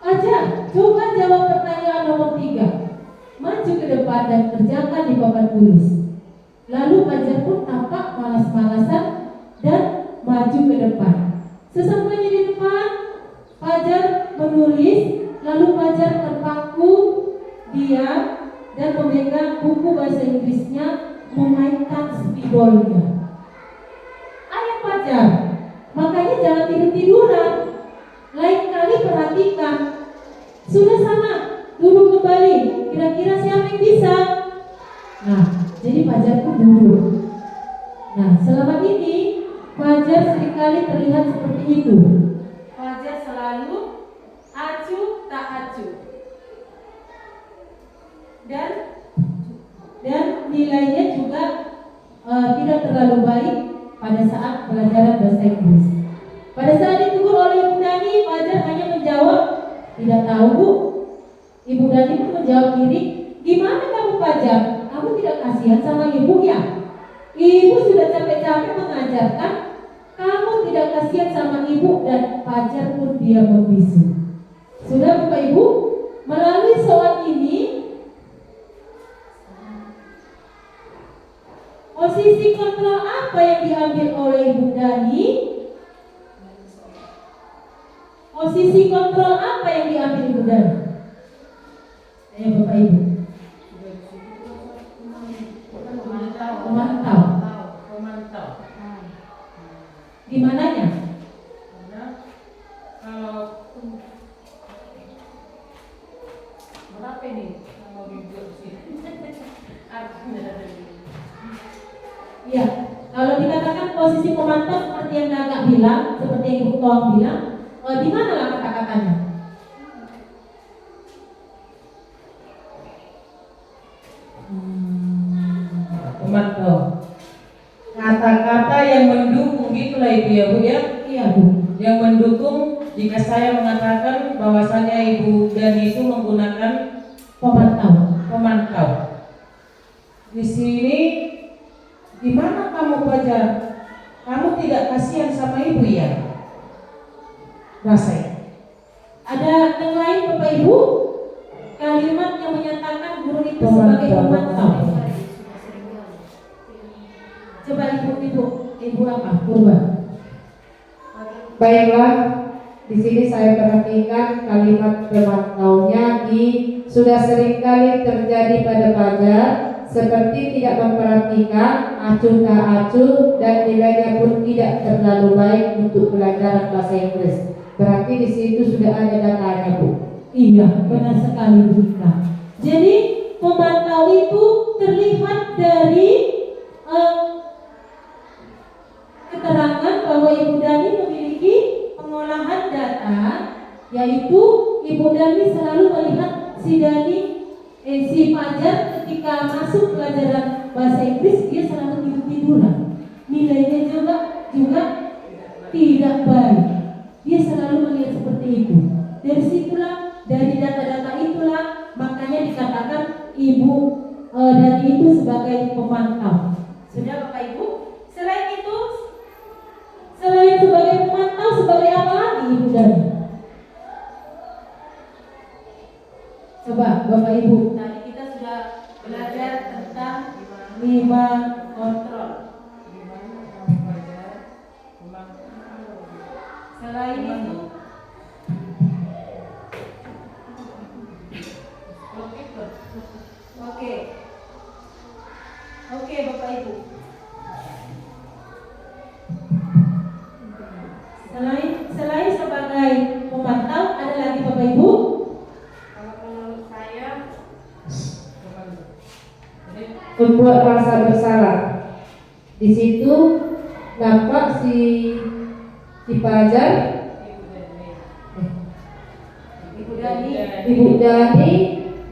Speaker 3: Fajar, coba jawab pertanyaan nomor 3. Maju ke depan dan kerjakan di papan tulis. Lalu Fajar pun tampak malas-malasan dan maju ke depan. Sesampainya di depan, Fajar menulis. Lalu Fajar terpaku diam dan memegang buku bahasa Inggrisnya, memainkan spidolnya. Ayo Fajar, makanya jangan tidur-tiduran. Lain kali perhatikan. Sudah sana, duduk kembali. Kira-kira siapa yang bisa? Nah, jadi Fajar pun duduk. Nah, selama ini Fajar seringkali terlihat seperti itu. Fajar selalu acuh tak acuh. Dan nilainya juga tidak terlalu baik pada saat pelajaran bahasa Inggris. Pada saat ditegur oleh Ibu Dani, Fajar hanya menjawab, "Tidak tahu, Bu." Ibu Dani pun menjawab diri, "Gimana kamu Fajar? Kamu tidak kasihan sama ibu ya? Ibu sudah capek-capek mengajarkan, kamu tidak kasihan sama ibu." Dan Fajar pun diam membisu. Sudah Bapak Ibu, melalui soal ini posisi kontrol apa yang diambil oleh Ibu Dani? Posisi kontrol apa yang diambil Ibu Dani? Ayo Bapak Ibu. Memantau. Di mananya?
Speaker 2: Kalau berapa ini? Kalau dibuat sih.
Speaker 3: Iya, kalau dikatakan posisi pemantau seperti yang Kakak bilang, seperti yang Ibu Toang bilang, di mana lah kata-katanya?
Speaker 4: Pemantau. Kata-kata yang mendukung gitulah itu ya Bu ya.
Speaker 3: Iya Bu.
Speaker 4: Yang mendukung jika saya mengatakan bahwasanya Ibu Dani itu menggunakan pemantau. Di sini, gimana kamu Fajar? Kamu tidak kasihan sama ibu ya? Rasanya.
Speaker 3: Ada yang lain Bapak Ibu? Kalimat yang menyatakan guru itu sebagai pemantau. Coba ibu apa? Purba.
Speaker 1: Baiklah, di sini saya perhatikan kalimat pemantaunya sudah seringkali terjadi pada Fajar, seperti tidak memperhatikan, acuh tak acuh, dan nilainya pun tidak terlalu baik untuk pelajaran bahasa Inggris. Berarti di situ sudah ada datanya Bu.
Speaker 3: Iya, benar sekali Bu Ika. Jadi pemantau itu terlihat dari keterangan bahwa Ibu Dani memiliki pengolahan data, yaitu Ibu Dani selalu melihat si Fajar ketika masuk pelajaran bahasa Inggris dia selalu tidur-tiduran. Nilainya juga tidak baik. Dia selalu melihat seperti itu. Dari situlah, dari data-data itulah makanya dikatakan Ibu Dani itu sebagai pemantau. Sudah Bapak Ibu? Selain itu, selain sebagai pemantau, sebagai apa lagi Ibu Dani? Coba Bapak Ibu, tadi kita sudah belajar tentang 5 kontrol. Selain itu, Oke Bapak Ibu. Selain sebagai pemantau, ada lagi Bapak Ibu?
Speaker 2: Kalau menurut saya
Speaker 1: Membuat rasa bersalah. Di situ nampak si Fajar, Ibu Dani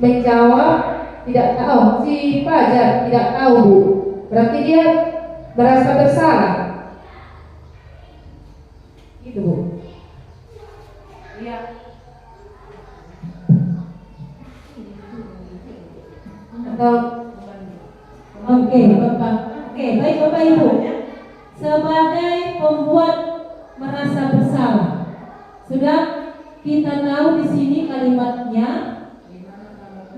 Speaker 1: menjawab tidak tahu. Si Fajar tidak tahu Bu. Berarti dia merasa bersalah.
Speaker 2: ya.
Speaker 1: Atau
Speaker 3: Oke, Bapak. Oke, baik Bapak Ibu. Sebagai pembuat merasa bersalah, sudah kita tahu di sini kalimatnya.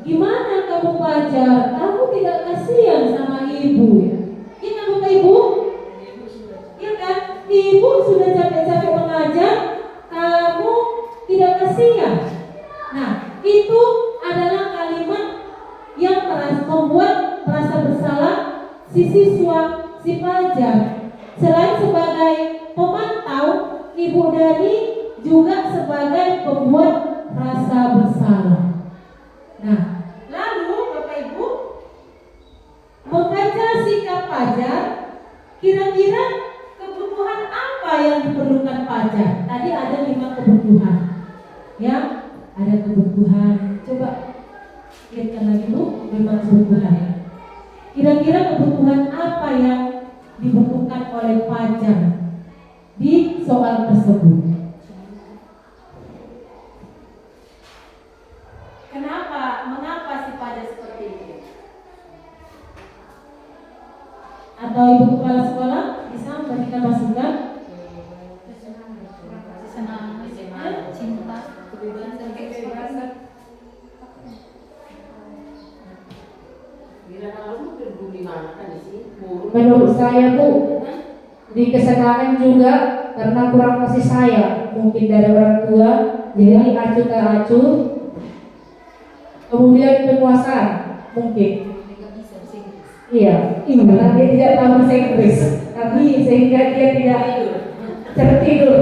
Speaker 3: Gimana kamu Fajar? Kamu tidak kasihan sama ibu ya? Iya kan Bapak Ibu? Iya kan? Ibu sudah capek-capek mengajar, kamu tidak kasihan. Nah, itu adalah kalimat yang membuat merasa bersalah si siswa, si Fajar. Selain sebagai pemantau, Ibu Dani juga sebagai pembuat rasa bersalah. Nah, lalu Bapak Ibu membaca sikap Fajar, kira-kira kebutuhan apa yang diperlukan Fajar? Tadi ada 5 kebutuhan. Ya, ada kebutuhan. Coba lihatkan lagi Bu, 5 kebutuhan. Kira-kira kebutuhan apa yang dibutuhkan oleh Fajar di soal tersebut? Mengapa si Fajar seperti itu? Atau Ibu Kepala Sekolah bisa memberikan masukan?
Speaker 2: Senang, cinta, kebebasan.
Speaker 1: menurut saya tuh di kesenangan juga karena kurang kasih sayang mungkin dari orang tua, jadi acuh tak acuh. Kemudian penguasaan mungkin. Iya, karena dia tidak tahu bahasa Inggris, tapi sehingga dia tidak tertidur,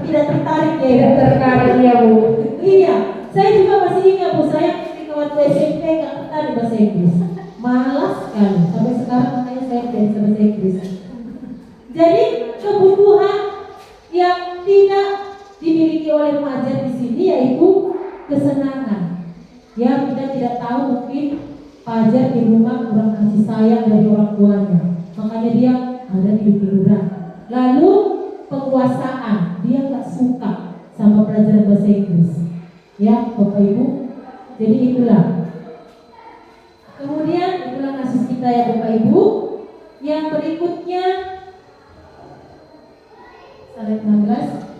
Speaker 3: Tidak tertarik ya?
Speaker 1: tidak tertarik ya Bu.
Speaker 3: Iya, saya juga masih ingat Bu, saya ketika waktu SMP nggak tertarik bahasa Inggris, malas sekali. Sampai sekarang makanya saya tidak bisa bahasa Inggris. Jadi kebutuhan yang tidak dimiliki oleh Fajar di sini yaitu kesenangan. Ya, kita tidak tahu mungkin Fajar di rumah kurang kasih sayang dari orang tuanya, makanya dia ada tidur-tiduran. Lalu penguasaan, dia nggak suka sama pelajaran bahasa Inggris. Ya, Bapak Ibu. Jadi itulah. Kemudian itulah kasus kita ya Bapak Ibu. Yang berikutnya slide 16.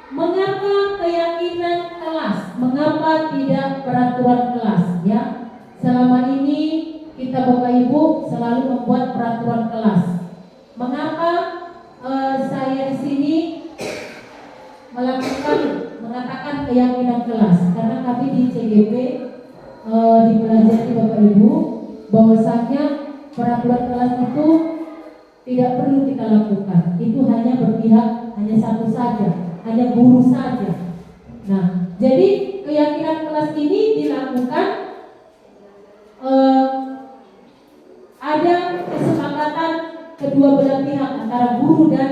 Speaker 3: Mengapa keyakinan kelas? Mengapa tidak peraturan kelas? Ya, selama ini kita Bapak Ibu selalu membuat peraturan kelas. Mengapa saya di sini mengatakan keyakinan kelas? Karena kami di CGP dipelajari Bapak Ibu bahwasanya peraturan kelas itu tidak perlu kita lakukan. Itu hanya berpihak hanya satu saja, hanya guru saja. Nah, jadi keyakinan kelas ini dilakukan ada kesepakatan kedua belah pihak antara guru dan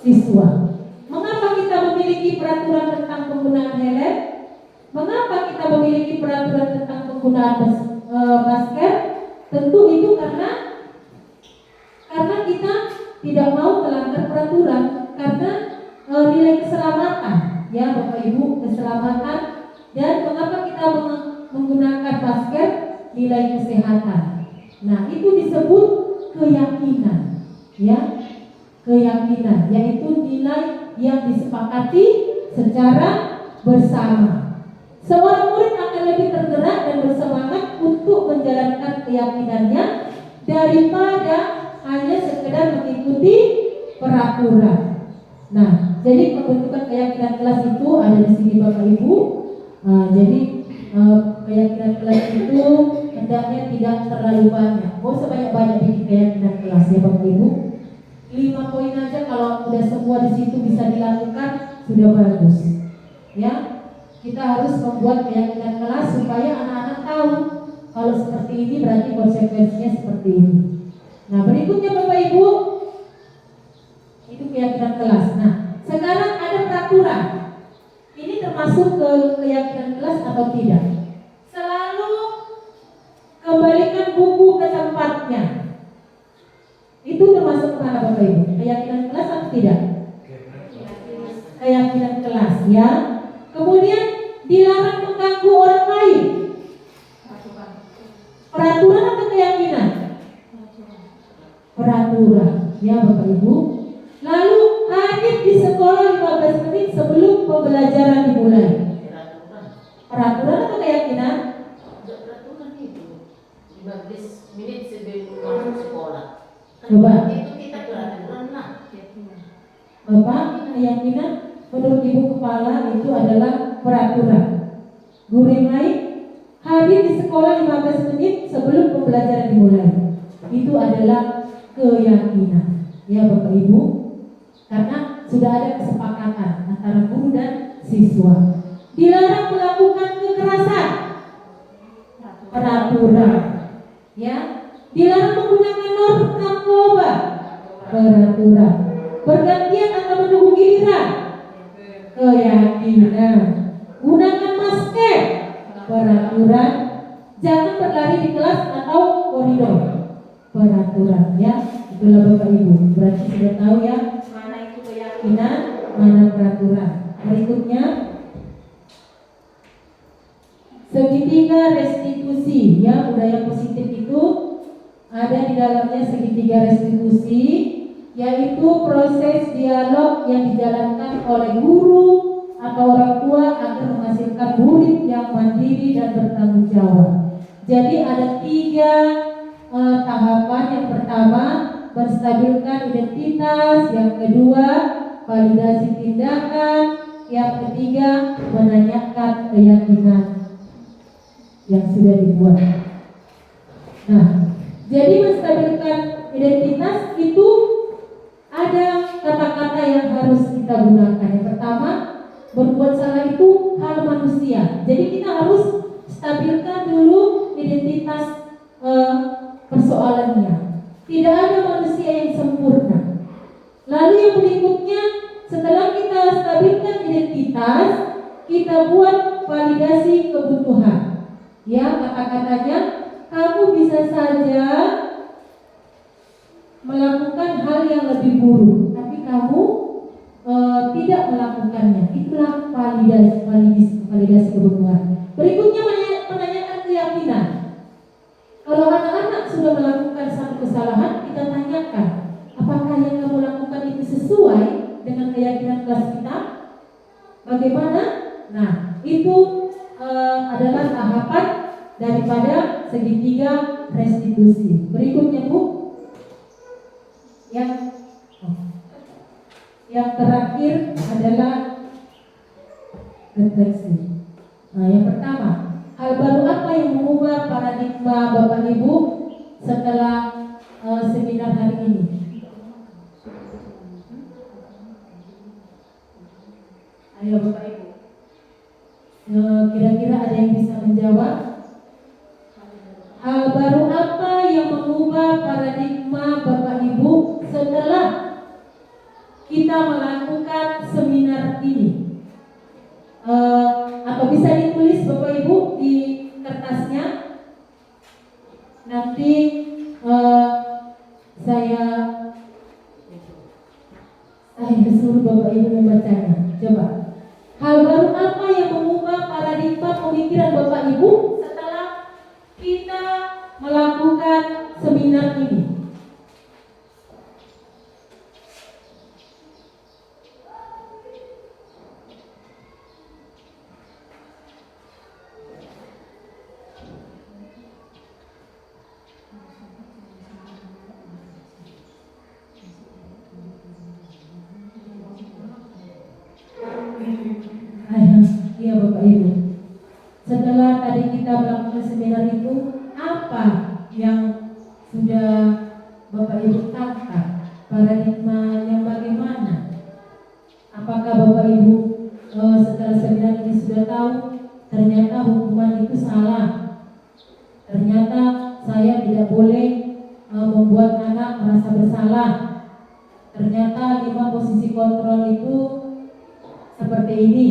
Speaker 3: siswa. Mengapa kita memiliki peraturan tentang penggunaan helm? Mengapa kita memiliki peraturan tentang penggunaan masker? Tentu itu karena kita tidak mau melanggar peraturan, karena nilai keselamatan, ya Bapak Ibu, keselamatan. Dan mengapa kita menggunakan masker? Nilai kesehatan. Nah, itu disebut keyakinan, ya, keyakinan, yaitu nilai yang disepakati secara bersama. Seorang murid akan lebih tergerak dan bersemangat untuk menjalankan keyakinannya daripada hanya sekedar mengikuti peraturan. Nah, jadi pembentukan keyakinan kelas itu ada di sini Bapak Ibu. Jadi keyakinan kelas itu hendaknya tidak terlalu banyak. Mau sebanyak-banyak bikin keyakinan kelas ya Bapak Ibu. 5 poin aja kalau udah semua di situ bisa dilakukan sudah bagus. Ya, kita harus membuat keyakinan kelas supaya anak-anak tahu kalau seperti ini berarti konsekuensinya seperti ini. Nah, berikutnya Bapak Ibu, itu keyakinan kelas. Nah, sekarang ada peraturan. Ini termasuk ke keyakinan kelas atau tidak? Selalu kembalikan buku ke tempatnya. Itu termasuk mana Bapak Ibu? Keyakinan kelas atau tidak? ya. Kemudian dilarang mengganggu orang lain. Peraturan atau keyakinan? Peraturan, ya Bapak Ibu. Lalu hadir di sekolah 15 menit sebelum pembelajaran dimulai. Peraturan atau keyakinan?
Speaker 2: Peraturan itu 15 menit sebelum masuk sekolah.
Speaker 3: Coba.
Speaker 2: Itu kita peraturan lah.
Speaker 3: Bapak, keyakinan menurut Ibu Kepala itu adalah peraturan. Guru yang lain hadir di sekolah 15 menit sebelum pembelajaran dimulai. Itu adalah keyakinan, ya Bapak Ibu. Karena sudah ada kesepakatan antara guru dan siswa. Dilarang melakukan kekerasan. Peraturan, ya. Dilarang menggunakan narkoba. Peraturan. Bergantian atau menunggu giliran. Keyakinan. Gunakan masker. Peraturan. Jangan berlari di kelas atau koridor. Peraturan, ya. Itulah Bapak Ibu. Berarti sudah tahu ya mana itu keyakinan, mana peraturan. Berikutnya segitiga restitusi, ya. Budaya positif itu ada di dalamnya segitiga restitusi, yaitu proses dialog yang dijalankan oleh guru atau orang tua agar menghasilkan murid yang mandiri dan bertanggung jawab. Jadi ada 3 tahapan. Yang pertama, menstabilkan identitas. Yang kedua, validasi tindakan. Yang ketiga, menanyakan keyakinan yang sudah dibuat. Nah, jadi menstabilkan identitas itu ada kata-kata yang harus kita gunakan. Yang pertama, berbuat salah itu hal manusia. Jadi kita harus stabilkan dulu identitas persoalannya. Tidak ada manusia yang sempurna. Lalu yang berikutnya, setelah kita stabilkan identitas, kita buat validasi kebutuhan. Ya, kata-katanya, kamu bisa saja melakukan hal yang lebih buruk, tapi kamu tidak melakukannya. Itulah validasi kebutuhan. Berikutnya menanyakan keyakinan. Kalau anak-anak sudah melakukan satu kesalahan, kita tanyakan, apakah yang kamu lakukan itu sesuai dengan keyakinan kelas kita? Bagaimana? Nah, itu adalah tahapan daripada segitiga restitusi. Berikutnya Bu, yang terakhir adalah refleksi. Nah, yang pertama, hal baru apa yang mengubah paradigma Bapak Ibu setelah seminar hari ini? Ayo Bapak Ibu, kira-kira ada yang bisa menjawab? Hal baru apa yang mengubah paradigma Bapak Ibu setelah kita melakukan seminar ini? Atau bisa ditulis Bapak Ibu di kertasnya. Nanti saya suruh Bapak Ibu membacanya. Coba. Hal baru apa yang mengubah paradigma pemikiran Bapak Ibu setelah kita melakukan seminar ini? Iya Bapak Ibu, setelah tadi kita melakukan seminar itu, apa yang sudah Bapak Ibu tangkap? Paradigma yang bagaimana? Apakah Bapak Ibu setelah seminar ini sudah tahu ternyata hukuman itu salah? Ternyata saya tidak boleh membuat anak merasa bersalah. Ternyata 5 posisi kontrol itu seperti ini.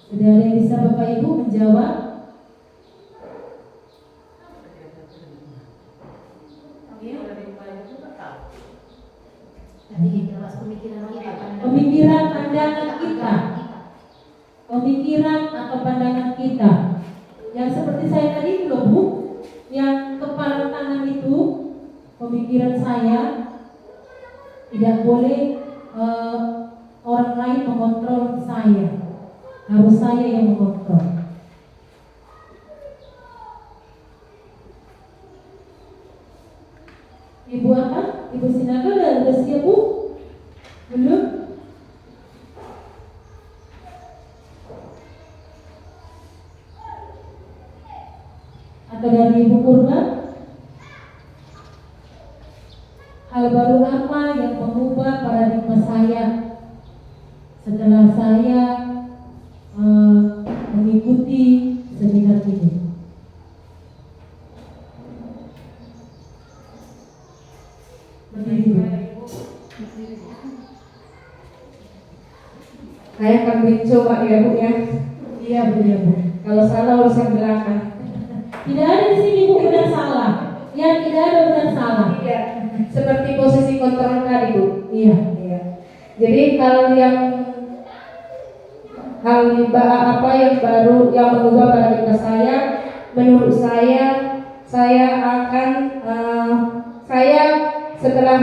Speaker 3: Sudah ada yang bisa Bapak Ibu menjawab? pandangan kita, pemikiran atau pandangan kita. Yang seperti saya tadi itu loh Bu, yang kepala tangan itu, pemikiran saya tidak boleh orang lain mengontrol saya, harus saya yang mengontrol. Ibu apa? Ibu Sinaga udah siap Bu? Belum? Atau dari Ibu Purba? Hal baru apa yang mengubah paradigma saya setelah saya mengikuti seminar ini?
Speaker 1: Saya akan mencoba ya Bu ya.
Speaker 3: Iya Bu, ya Bu.
Speaker 1: Kalau salah urusan belakang.
Speaker 3: Tidak ada di sini Bu benar salah. Ya tidak ada benar salah.
Speaker 1: Iya, seperti posisi kontrol tadi Bu.
Speaker 3: Iya.
Speaker 1: Iya. Jadi hal yang apa yang baru yang mengubah paradigma saya, menurut saya akan saya setelah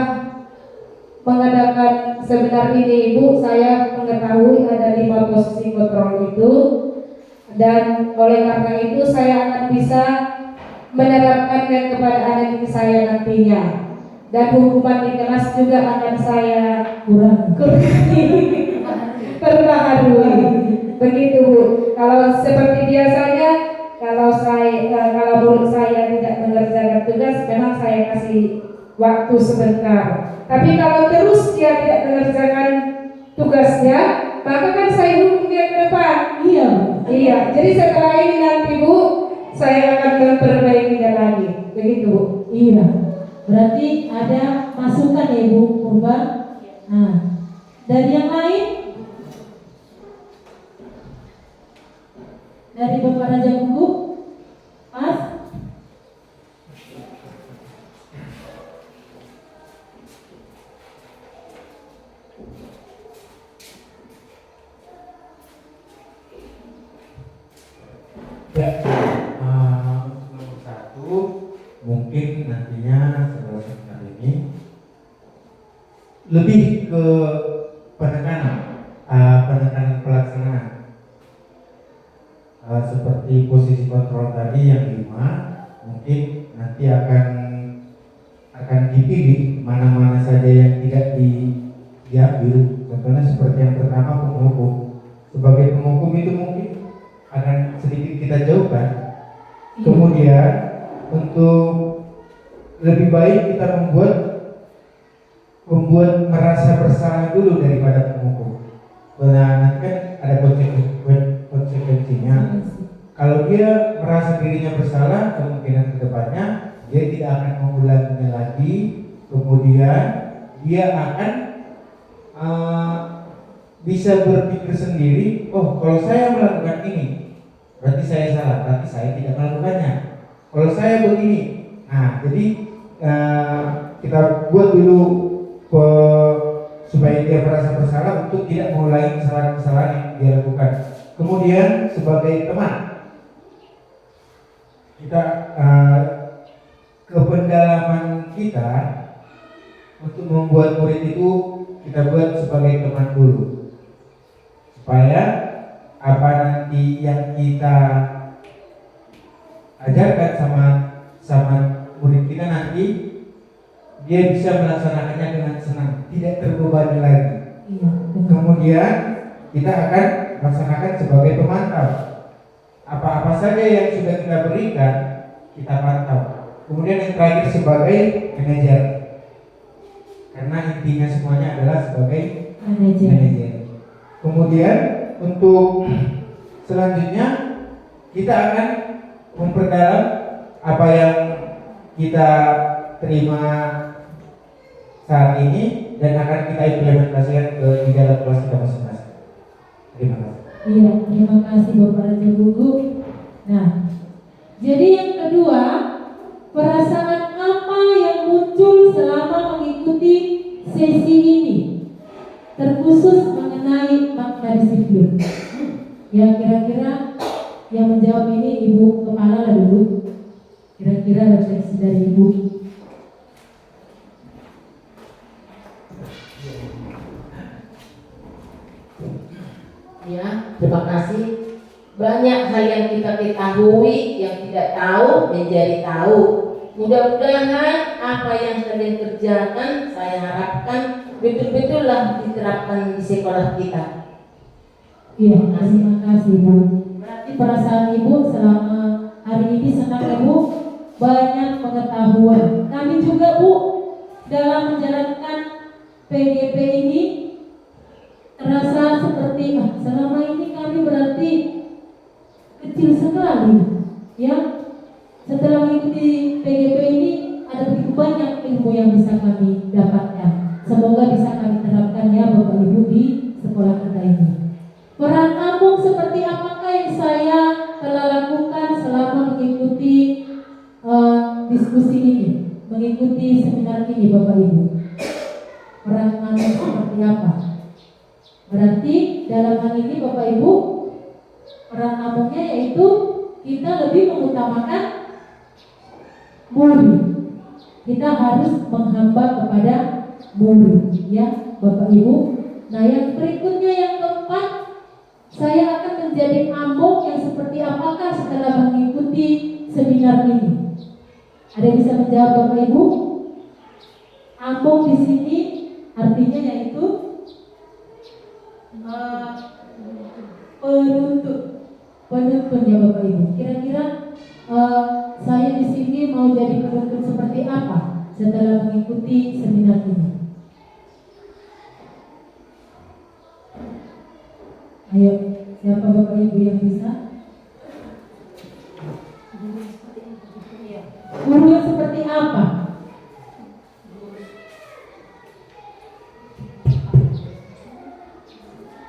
Speaker 1: mengadakan seminar ini Ibu, saya mengetahui ada 5 posisi kontrol itu, dan oleh karena itu saya akan bisa menerapkannya kepada anak saya nantinya, dan hukuman di kelas juga akan saya perbaharui. Begitu Bu. Kalau seperti biasanya, kalau murid saya tidak mengerjakan tugas, memang saya kasih waktu sebentar. Tapi kalau terus dia tidak mengerjakan tugasnya, maka kan saya hukum dia ke depan.
Speaker 3: Iya.
Speaker 1: Iya. Jadi setelah ini nanti Bu, saya akan memperbaikinya lagi. Begitu Bu.
Speaker 3: Iya. Berarti ada masukan ya Ibu Purba. Nah, dari yang lain? Dari Bapak Raja Kuku, Mas?
Speaker 5: Ya, nomor 1 mungkin nantinya setelah seminar ini lebih ke penekanan pelaksanaan. Seperti posisi kontrol tadi yang 5, mungkin nanti akan dipilih mana-mana saja yang tidak diambil. Contohnya seperti yang pertama, penghukum. Sebagai penghukum itu mungkin akan sedikit kita jauhkan. Kemudian untuk lebih baik kita membuat merasa bersalah dulu daripada penghukum. Karena nanti kan ada konsekuensinya. Kalau dia merasa dirinya bersalah, kemungkinan kedepannya dia tidak akan mengulanginya lagi. Kemudian dia akan bisa berpikir sendiri, oh kalau saya melakukan ini berarti saya salah, berarti saya tidak melakukannya. Kalau saya begini, nah jadi kita buat dulu supaya dia merasa bersalah untuk tidak mengulangi kesalahan-kesalahan yang dia lakukan. Kemudian sebagai teman, kita kependalaman kita untuk membuat murid itu kita buat sebagai teman dulu, supaya apa nanti yang kita ajarkan sama murid kita nanti dia bisa melaksanakannya dengan senang, tidak terbebani lagi. Kemudian kita akan laksanakan sebagai pemantau. Apa-apa saja yang sudah kita berikan, kita pantau. Kemudian yang terakhir sebagai manajer, karena intinya semuanya adalah sebagai manajer. Kemudian untuk selanjutnya kita akan memperdalam apa yang kita terima saat ini dan akan kita implementasikan di dalam kelas kita masing-masing. Terima kasih.
Speaker 3: Iya, terima kasih Bapak Raja Gugu. Nah, jadi yang kedua, perasaan apa yang muncul selama mengikuti sesi ini, terkhusus mengenai
Speaker 1: secara disiplin. Ya kira-kira yang menjawab ini Ibu Kepala lah dulu. Kira-kira refleksi dari Ibu.
Speaker 3: Ya, terima kasih. Banyak hal yang kita ketahui, yang tidak tahu menjadi tahu. Mudah-mudahan apa yang kalian kerjakan, saya harapkan betul-betullah diterapkan di sekolah kita.
Speaker 1: Iya, terima kasih Bu. Berarti perasaan Ibu selama hari ini senang ya Bu, banyak pengetahuan. Kami juga Bu dalam menjalankan PGP ini terasa seperti selama ini kami berarti kecil sekali, ya. Setelah mengikuti PGP ini ada begitu banyak ilmu yang bisa kami dapatkan. Semoga bisa kami terapkan ya Bapak Ibu di sekolah kita ini. Peran kampung seperti apakah yang saya telah lakukan selama mengikuti diskusi ini, mengikuti seminar ini Bapak Ibu? Peran kampung seperti apa? Berarti dalam hal ini Bapak Ibu, peran kampungnya yaitu kita lebih mengutamakan murid. Kita harus menghamba kepada murid, ya Bapak Ibu. Nah yang berikutnya yang keempat, saya akan menjadi ambong yang seperti apakah setelah mengikuti seminar ini? Ada yang bisa menjawab Bapak Ibu? Ambong di sini artinya yaitu penuntun ya Bapak Ibu. Kira-kira saya di sini mau jadi penuntun seperti apa setelah mengikuti seminar ini? Ayo, siapa Bapak Ibu yang bisa? Guru yang seperti apa?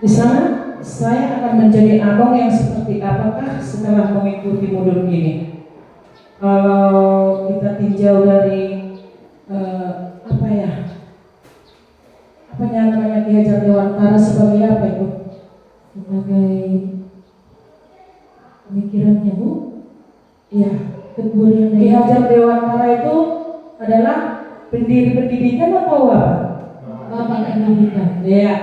Speaker 4: Di sana saya akan menjadi abang yang seperti apakah setelah mengikuti modul ini? Kalau kita tinjau dari apa namanya Ki Hajar Dewantara sebagai apa itu?
Speaker 1: Sebagai pemikirannya Bu?
Speaker 4: Iya,
Speaker 1: Kebun yang
Speaker 4: Ki Hajar Dewantara itu adalah pendiri pendidikan atau apa?
Speaker 1: Bapak pendidikan.
Speaker 4: Iya.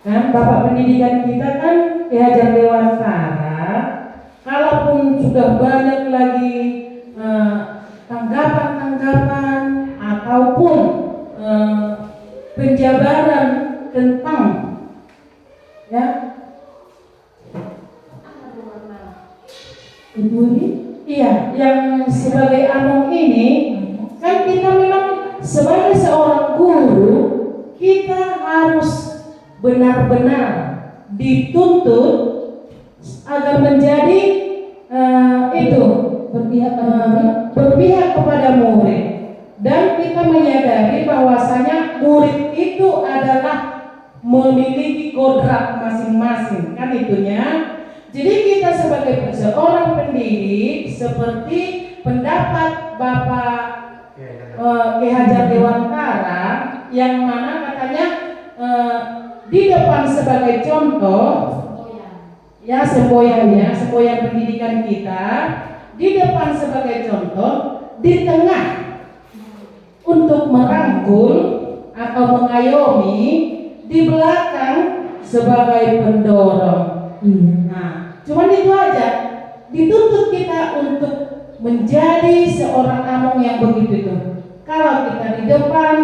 Speaker 4: Kan Bapak pendidikan kita kan Ki Hajar Dewantara. Kalaupun sudah banyak lagi tanggapan-tanggapan ataupun penjabaran tentang ya iya yang sebagai among ini kan kita memang sebagai seorang guru kita harus benar-benar dituntut agar menjadi itu berpihak kepada murid dan kita menyadari bahwasanya murid itu adalah memiliki kodrat masing-masing kan itunya. Jadi kita sebagai seorang pendidik seperti pendapat Bapak Ki Hajar Dewantara yang mana katanya di depan sebagai contoh ya semboyan pendidikan kita di depan sebagai contoh, di tengah untuk merangkul atau mengayomi, di belakang sebagai pendorong. Nah, cuman itu aja. Dituntut kita untuk menjadi seorang among yang begitu itu. Kalau kita di depan,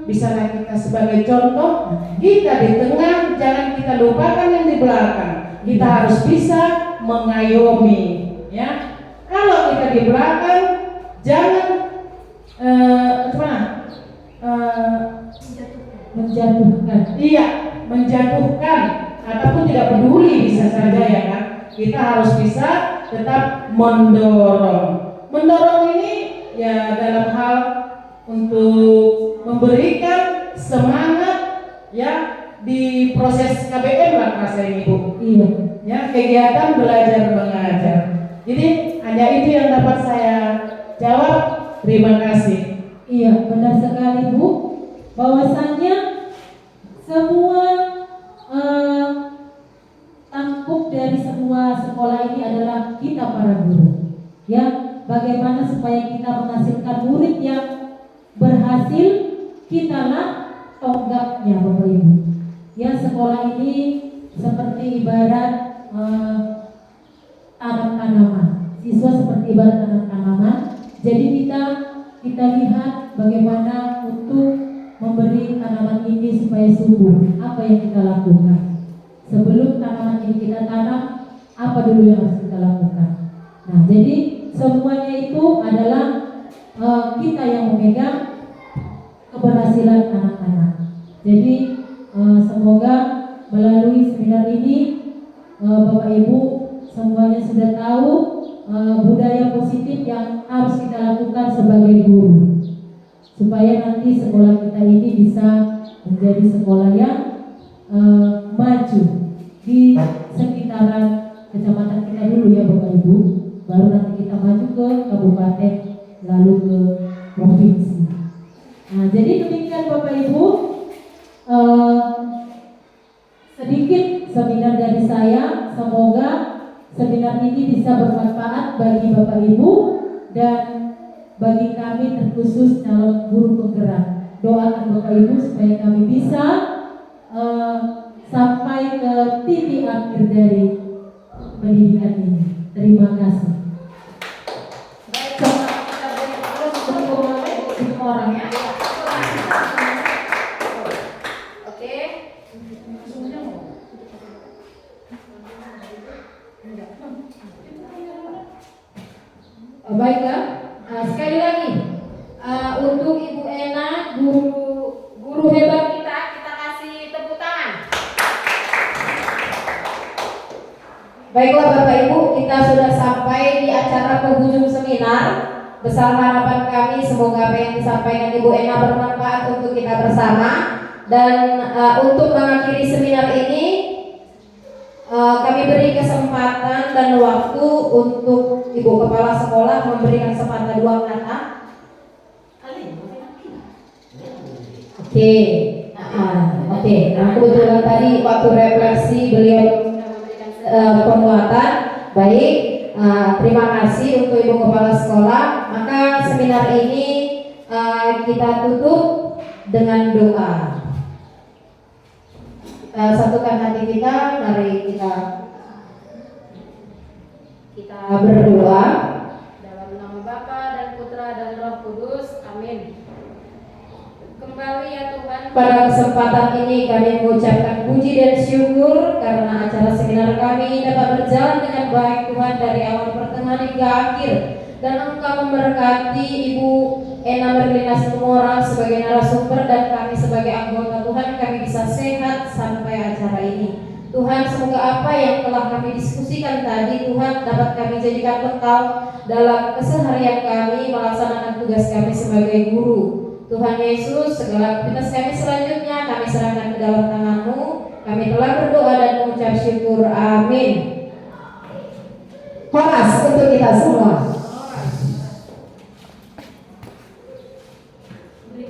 Speaker 4: bisalah kita sebagai contoh, kita di tengah, jangan kita lupakan yang di belakang. Kita harus bisa mengayomi, ya. Kalau kita di belakang, jangan
Speaker 1: menjatuhkan.
Speaker 4: Iya, menjatuhkan ataupun tidak peduli bisa saja ya kan. Kita harus bisa tetap mendorong. Mendorong ini ya dalam hal untuk memberikan semangat ya di proses KBM lah rasanya Ibu.
Speaker 1: Iya.
Speaker 4: Ya, kegiatan belajar mengajar. Jadi hanya itu yang dapat saya jawab. Terima kasih.
Speaker 1: Iya, benar sekali Bu. Bahwasannya semua
Speaker 3: kita para guru. Ya, bagaimana supaya kita menghasilkan murid yang berhasil, kitalah tonggaknya Bapak Ibu. Ya, sekolah ini seperti ibarat tanam-tanaman. Siswa seperti ibarat tanam-tanaman. Jadi kita lihat bagaimana untuk memberi tanaman ini supaya subur. Apa yang kita lakukan? Sebelum tanaman ini kita tanam, apa dulu yang harus kita lakukan? Nah, jadi semuanya itu adalah kita yang memegang keberhasilan anak-anak. Jadi semoga melalui seminar ini Bapak Ibu semuanya sudah tahu budaya positif yang harus kita lakukan sebagai guru, supaya nanti sekolah kita ini bisa menjadi sekolah yang maju di sekitaran kecamatan kita dulu ya Bapak Ibu, baru nanti kita maju ke kabupaten lalu ke provinsi. Nah, jadi demikian Bapak Ibu, sedikit seminar dari saya. Semoga seminar ini bisa bermanfaat bagi Bapak Ibu dan bagi kami terkhusus calon guru penggerak. Doakan Bapak Ibu supaya kami bisa sampai ke titik akhir dari pendidikan ini. Terima kasih.
Speaker 1: Baik, kita beri aplaus untuk semua orang ya. Oke. Baiklah, sekali lagi untuk Ibu Ena, guru hebat kita kasih tepuk tangan. Baiklah Bapak Ibu, kita sudah sampai di acara penghujung seminar. Besar harapan kami semoga apa yang disampaikan Ibu Ena bermanfaat untuk kita bersama. Dan untuk mengakhiri seminar ini, kami beri kesempatan dan waktu untuk Ibu Kepala Sekolah memberikan sepatah dua kata. Oke. Nah, kebetulan tadi waktu refleksi beliau memberikan penguatan. Baik, terima kasih untuk Ibu Kepala Sekolah. Maka seminar ini kita tutup dengan doa. Kita satukan hati kita, mari kita berdoa dalam nama Bapa dan Putra dan Roh Kudus. Amin. Kembali ya Tuhan, pada kesempatan ini kami mengucapkan puji dan syukur karena acara seminar kami dapat berjalan dengan baik Tuhan dari awal pertengahan hingga akhir. Dan Engkau memberkati Ibu Ena Merlina Situmorang sebagai narasumber dan kami sebagai anggota Tuhan, kami bisa sehat sampai acara ini. Tuhan, semoga apa yang telah kami diskusikan tadi Tuhan dapat kami jadikan bekal dalam keseharian kami melaksanakan tugas kami sebagai guru. Tuhan Yesus, segala aktivitas kami selanjutnya kami serahkan ke dalam tangan-Mu. Kami telah berdoa dan mengucap syukur. Amin. Horas untuk kita semua.